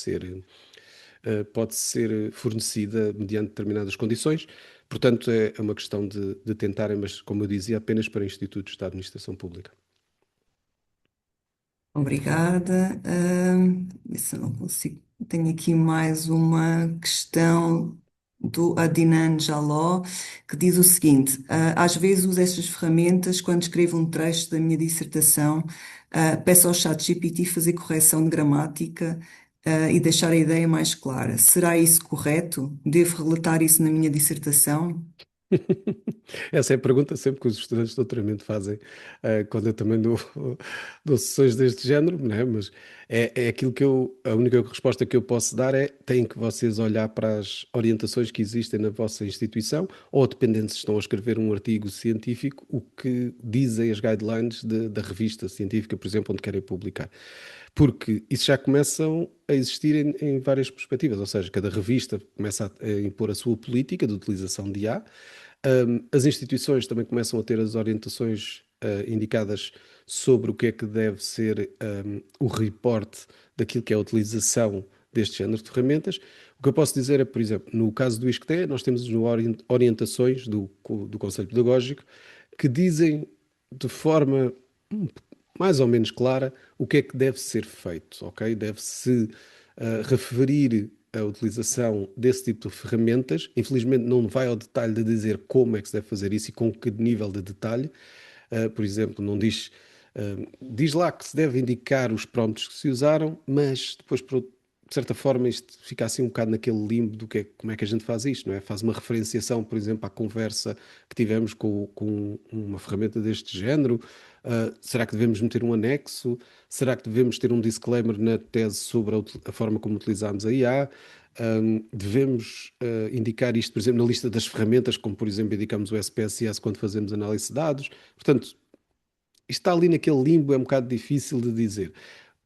pode ser fornecida mediante determinadas condições. Portanto, é uma questão de tentarem, mas como eu dizia, apenas para institutos da administração pública. Obrigada. Isso eu não consigo. Tenho aqui mais uma questão do Adnan Jaló, que diz o seguinte: às vezes uso estas ferramentas quando escrevo um trecho da minha dissertação, peço ao chat GPT fazer correção de gramática, e deixar a ideia mais clara. Será isso correto? Devo relatar isso na minha dissertação? Essa é a pergunta sempre que os estudantes de doutoramento fazem, quando eu também dou sessões deste género, né? Mas é aquilo a única resposta que eu posso dar é: têm que vocês olhar para as orientações que existem na vossa instituição, ou dependendo se estão a escrever um artigo científico, o que dizem as guidelines da revista científica, por exemplo, onde querem publicar. Porque isso já começam a existir em várias perspectivas, ou seja, cada revista começa a impor a sua política de utilização de IA. As instituições também começam a ter as orientações indicadas sobre o que é que deve ser o reporte daquilo que é a utilização deste género de ferramentas. O que eu posso dizer é, por exemplo, no caso do ISCTE, nós temos orientações do Conselho Pedagógico que dizem de forma hum, mais ou menos clara o que é que deve ser feito, ok? Deve-se referir a utilização desse tipo de ferramentas. Infelizmente, não vai ao detalhe de dizer como é que se deve fazer isso e com que nível de detalhe. Por exemplo, não diz, diz lá que se deve indicar os prompts que se usaram, mas depois, de certa forma, isto fica assim um bocado naquele limbo do que é, como é que a gente faz isto, não é? Faz uma referenciação, por exemplo, à conversa que tivemos com uma ferramenta deste género. Será que devemos meter um anexo? Será que devemos ter um disclaimer na tese sobre a forma como utilizamos a IA? Devemos indicar isto, por exemplo, na lista das ferramentas, como por exemplo indicamos o SPSS quando fazemos análise de dados. Portanto, isto está ali naquele limbo, é um bocado difícil de dizer.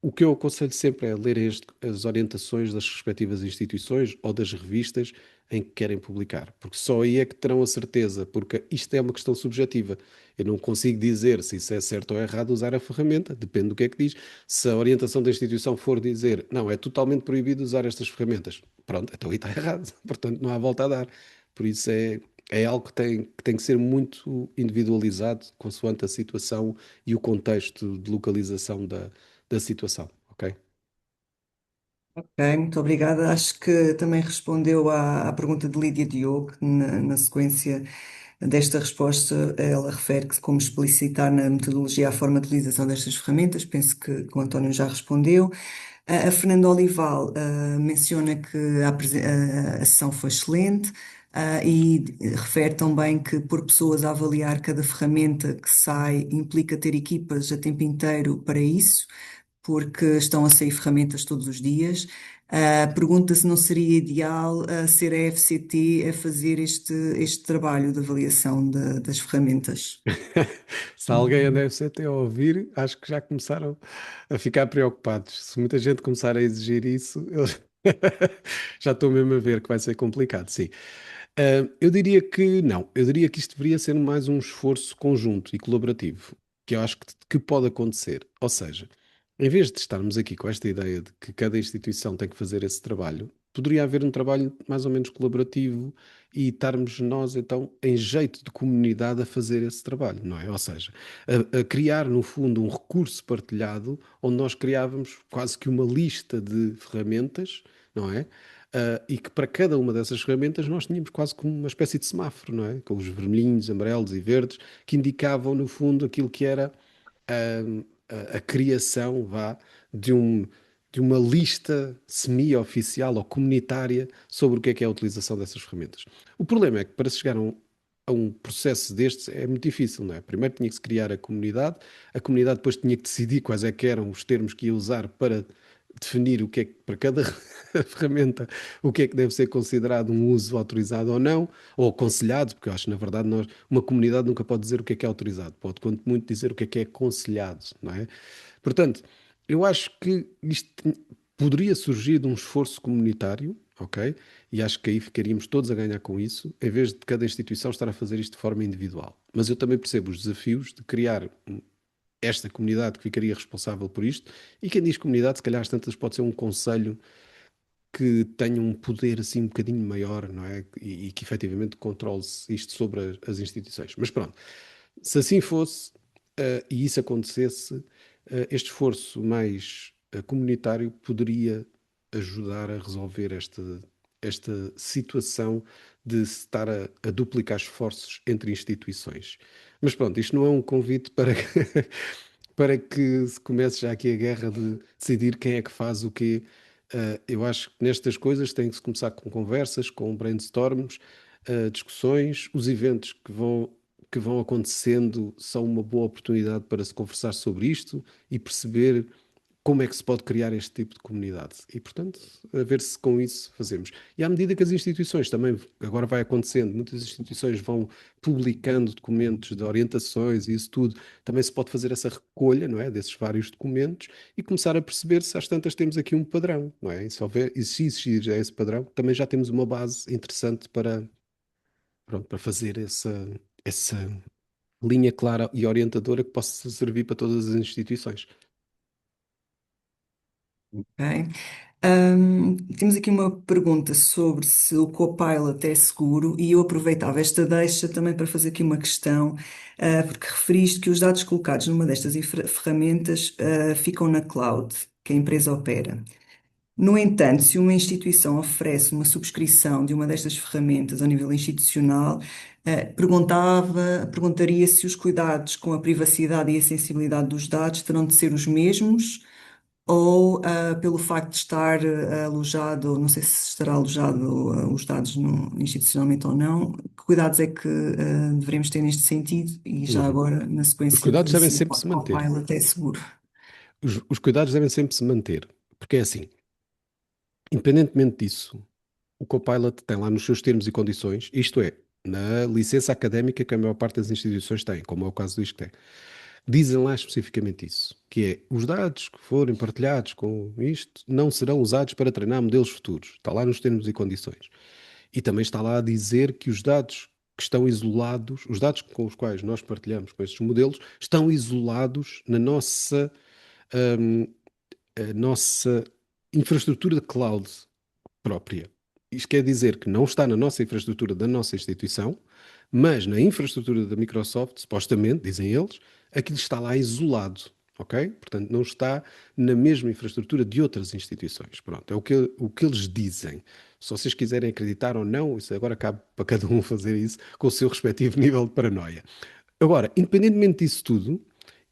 O que eu aconselho sempre é ler as orientações das respectivas instituições ou das revistas em que querem publicar, porque só aí é que terão a certeza, porque isto é uma questão subjetiva. Eu não consigo dizer se isso é certo ou errado usar a ferramenta, depende do que é que diz. Se a orientação da instituição for dizer, não, é totalmente proibido usar estas ferramentas, pronto, então aí está errado, portanto não há volta a dar. Por isso é algo que tem que ser muito individualizado, consoante a situação e o contexto de localização da situação, ok? Ok, muito obrigada. Acho que também respondeu à pergunta de Lídia Diogo, na sequência desta resposta, ela refere que como explicitar na metodologia a forma de utilização destas ferramentas. Penso que o António já respondeu. A Fernanda Olival, menciona que a sessão foi excelente, e refere também que pôr pessoas a avaliar cada ferramenta que sai implica ter equipas a tempo inteiro para isso, porque estão a sair ferramentas todos os dias. Pergunta se não seria ideal, ser a FCT a fazer este trabalho de avaliação das ferramentas. Se alguém anda FCT a ouvir, acho que já começaram a ficar preocupados. Se muita gente começar a exigir isso, eu já estou mesmo a ver que vai ser complicado, sim. Eu diria que não. Eu diria que isto deveria ser mais um esforço conjunto e colaborativo, que eu acho que pode acontecer. Ou seja, em vez de estarmos aqui com esta ideia de que cada instituição tem que fazer esse trabalho, poderia haver um trabalho mais ou menos colaborativo e estarmos nós, então, em jeito de comunidade a fazer esse trabalho, não é? Ou seja, a criar, no fundo, um recurso partilhado onde nós criávamos quase que uma lista de ferramentas, não é? E que para cada uma dessas ferramentas nós tínhamos quase como uma espécie de semáforo, não é? Com os vermelhinhos, amarelos e verdes, que indicavam, no fundo, aquilo que era a criação, vá, de um, de uma lista semi-oficial ou comunitária sobre o que é a utilização dessas ferramentas. O problema é que para se chegar a um processo destes é muito difícil, não é? Primeiro tinha que se criar a comunidade depois tinha que decidir quais é que eram os termos que ia usar para definir o que é que, para cada ferramenta, o que é que deve ser considerado um uso autorizado ou não, ou aconselhado, porque eu acho, na verdade, uma comunidade nunca pode dizer o que é autorizado, pode, quanto muito, dizer o que é aconselhado, não é? Portanto, eu acho que isto poderia surgir de um esforço comunitário, ok? E acho que aí ficaríamos todos a ganhar com isso, em vez de cada instituição estar a fazer isto de forma individual. Mas eu também percebo os desafios de criar esta comunidade que ficaria responsável por isto, e quem diz comunidade, se calhar às tantas pode ser um conselho que tenha um poder assim um bocadinho maior, não é? E que efetivamente controle-se isto sobre as instituições. Mas pronto, se assim fosse, e isso acontecesse, este esforço mais comunitário poderia ajudar a resolver esta situação de se estar a duplicar esforços entre instituições. Mas pronto, isto não é um convite para que, para que se comece já aqui a guerra de decidir quem é que faz o quê. Eu acho que nestas coisas tem que se começar com conversas, com brainstorms, discussões, os eventos que vão acontecendo são uma boa oportunidade para se conversar sobre isto e perceber como é que se pode criar este tipo de comunidade. E, portanto, a ver se com isso fazemos. E à medida que as instituições também, agora vai acontecendo, muitas instituições vão publicando documentos de orientações e isso tudo, também se pode fazer essa recolha, não é, desses vários documentos e começar a perceber se às tantas temos aqui um padrão, não é? E se existir já esse padrão, também já temos uma base interessante para, pronto, para fazer essa linha clara e orientadora que possa servir para todas as instituições. Ok. Temos aqui uma pergunta sobre se o Copilot é seguro e eu aproveitava esta deixa também para fazer aqui uma questão, porque referiste que os dados colocados numa destas ferramentas, ficam na cloud, que a empresa opera. No entanto, se uma instituição oferece uma subscrição de uma destas ferramentas a nível institucional, perguntaria se os cuidados com a privacidade e a sensibilidade dos dados terão de ser os mesmos ou, pelo facto de estar alojado, não sei se estará alojado os dados institucionalmente ou não, que cuidados é que devemos ter neste sentido e já Uhum. agora na Os sequência cuidados de devem se o sempre se manter. Copilot é seguro. Os cuidados devem sempre se manter. Porque é assim, independentemente disso, o Copilot tem lá nos seus termos e condições, isto é, na licença académica que a maior parte das instituições tem, como é o caso do ISCTE, dizem lá especificamente isso, que é os dados que forem partilhados com isto não serão usados para treinar modelos futuros. Está lá nos termos e condições. E também está lá a dizer que os dados que estão isolados, os dados com os quais nós partilhamos com estes modelos, estão isolados na hum, nossa infraestrutura de cloud própria. Isto quer dizer que não está na nossa infraestrutura da nossa instituição, mas na infraestrutura da Microsoft, supostamente, dizem eles, aquilo está lá isolado, ok? Portanto, não está na mesma infraestrutura de outras instituições. Pronto, é o que eles dizem. Se vocês quiserem acreditar ou não, isso agora cabe para cada um fazer isso com o seu respectivo nível de paranoia. Agora, independentemente disso tudo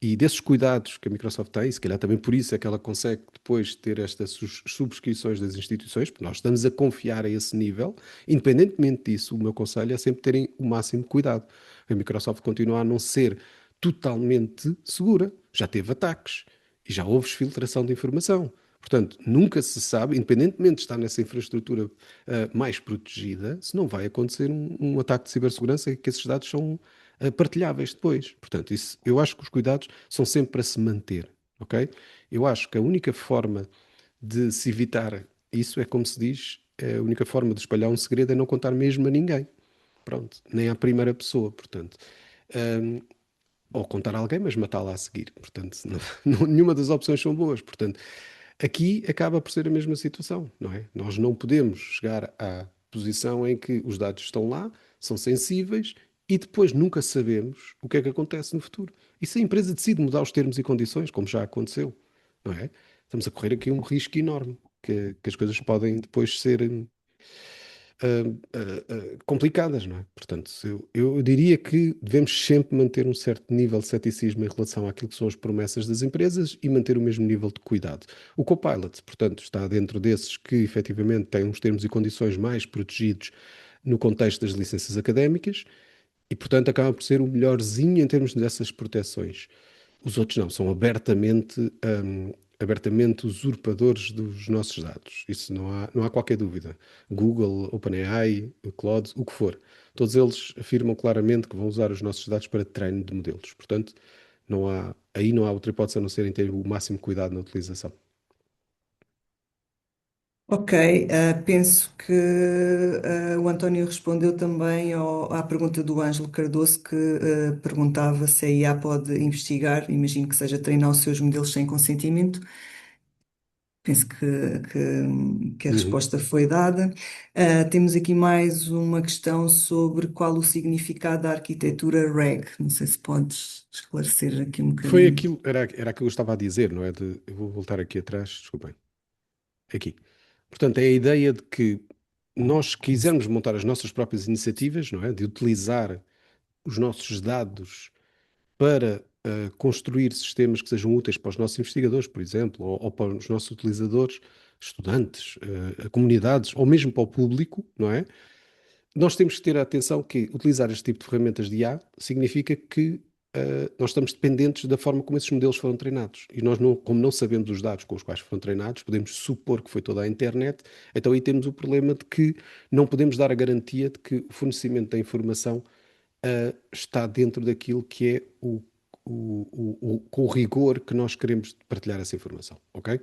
e desses cuidados que a Microsoft tem, se calhar também por isso é que ela consegue depois ter estas subscrições das instituições, porque nós estamos a confiar a esse nível, independentemente disso, o meu conselho é sempre terem o máximo cuidado. A Microsoft continua a não ser totalmente segura. Já teve ataques e já houve filtração de informação. Portanto, nunca se sabe, independentemente de estar nessa infraestrutura mais protegida, se não vai acontecer um ataque de cibersegurança e que esses dados são partilháveis depois. Portanto, isso, eu acho que os cuidados são sempre para se manter, ok? Eu acho que a única forma de se evitar isso é como se diz, a única forma de espalhar um segredo é não contar mesmo a ninguém. Pronto, nem à primeira pessoa, portanto. Hum, ou contar a alguém, mas matá-la a seguir. Portanto, nenhuma das opções são boas. Portanto, aqui acaba por ser a mesma situação, não é? Nós não podemos chegar à posição em que os dados estão lá, são sensíveis e depois nunca sabemos o que é que acontece no futuro. E se a empresa decide mudar os termos e condições, como já aconteceu, não é? Estamos a correr aqui um risco enorme, que as coisas podem depois ser complicadas, não é? Portanto, eu diria que devemos sempre manter um certo nível de ceticismo em relação àquilo que são as promessas das empresas e manter o mesmo nível de cuidado. O Copilot, portanto, está dentro desses que efetivamente têm uns termos e condições mais protegidos no contexto das licenças académicas e, portanto, acaba por ser o melhorzinho em termos dessas proteções. Os outros não, são abertamente usurpadores dos nossos dados. Isso não há qualquer dúvida. Google, OpenAI, Claude, o que for. Todos eles afirmam claramente que vão usar os nossos dados para treino de modelos. Portanto, aí não há outra hipótese a não ser em ter o máximo cuidado na utilização. Ok, penso que o António respondeu também à pergunta do Ângelo Cardoso, que perguntava se a IA pode investigar, imagino que seja treinar os seus modelos sem consentimento. Penso que a Uhum. resposta foi dada. Temos aqui mais uma questão sobre qual o significado da arquitetura RAG. Não sei se podes esclarecer aqui um Foi bocadinho. aquilo, era aquilo que eu estava a dizer, não é? Eu vou voltar aqui atrás, desculpem. Aqui. Portanto, é a ideia de que nós quisermos montar as nossas próprias iniciativas, não é? De utilizar os nossos dados para construir sistemas que sejam úteis para os nossos investigadores, por exemplo, ou para os nossos utilizadores, estudantes, comunidades, ou mesmo para o público, não é? nós temos que ter a atenção que utilizar este tipo de ferramentas de IA significa que nós estamos dependentes da forma como esses modelos foram treinados. E nós, não, como não sabemos os dados com os quais foram treinados, podemos supor que foi toda a internet, então aí temos o problema de que não podemos dar a garantia de que o fornecimento da informação está dentro daquilo que é com o rigor que nós queremos partilhar essa informação, ok?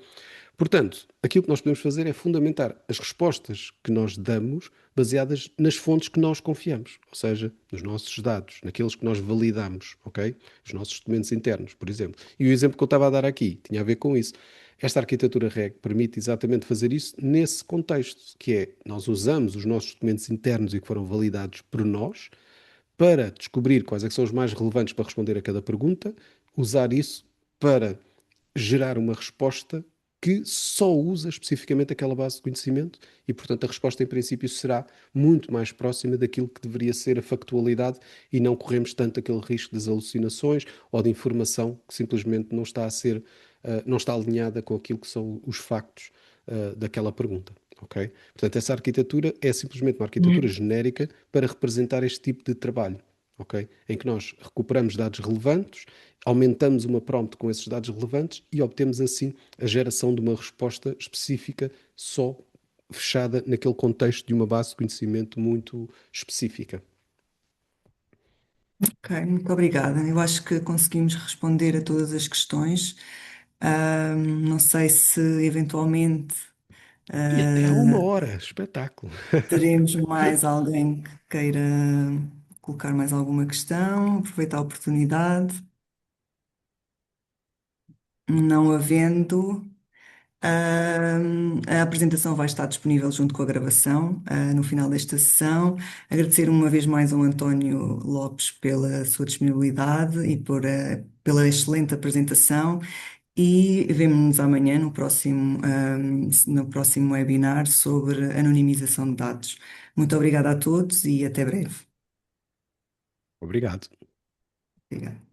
Portanto, aquilo que nós podemos fazer é fundamentar as respostas que nós damos baseadas nas fontes que nós confiamos, ou seja, nos nossos dados, naqueles que nós validamos, ok? Os nossos documentos internos, por exemplo. E o exemplo que eu estava a dar aqui tinha a ver com isso. Esta arquitetura REG permite exatamente fazer isso nesse contexto, que é nós usamos os nossos documentos internos e que foram validados por nós para descobrir quais é que são os mais relevantes para responder a cada pergunta, usar isso para gerar uma resposta que só usa especificamente aquela base de conhecimento e, portanto, a resposta em princípio será muito mais próxima daquilo que deveria ser a factualidade e não corremos tanto aquele risco das alucinações ou de informação que simplesmente não está a ser, não está alinhada com aquilo que são os factos, daquela pergunta. Ok? Portanto, essa arquitetura é simplesmente uma arquitetura Uhum. genérica para representar este tipo de trabalho, ok? Em que nós recuperamos dados relevantes, aumentamos uma prompt com esses dados relevantes e obtemos assim a geração de uma resposta específica só fechada naquele contexto de uma base de conhecimento muito específica. Ok, muito obrigada. Eu acho que conseguimos responder a todas as questões. Não sei se eventualmente E até há uma ah, hora, espetáculo. teremos mais alguém que queira colocar mais alguma questão, aproveitar a oportunidade. Não havendo, a apresentação vai estar disponível junto com a gravação, no final desta sessão. Agradecer uma vez mais ao António Lopes pela sua disponibilidade e pela excelente apresentação. E vemo-nos amanhã no próximo webinar sobre anonimização de dados. Muito obrigada a todos e até breve. Obrigado. Obrigada.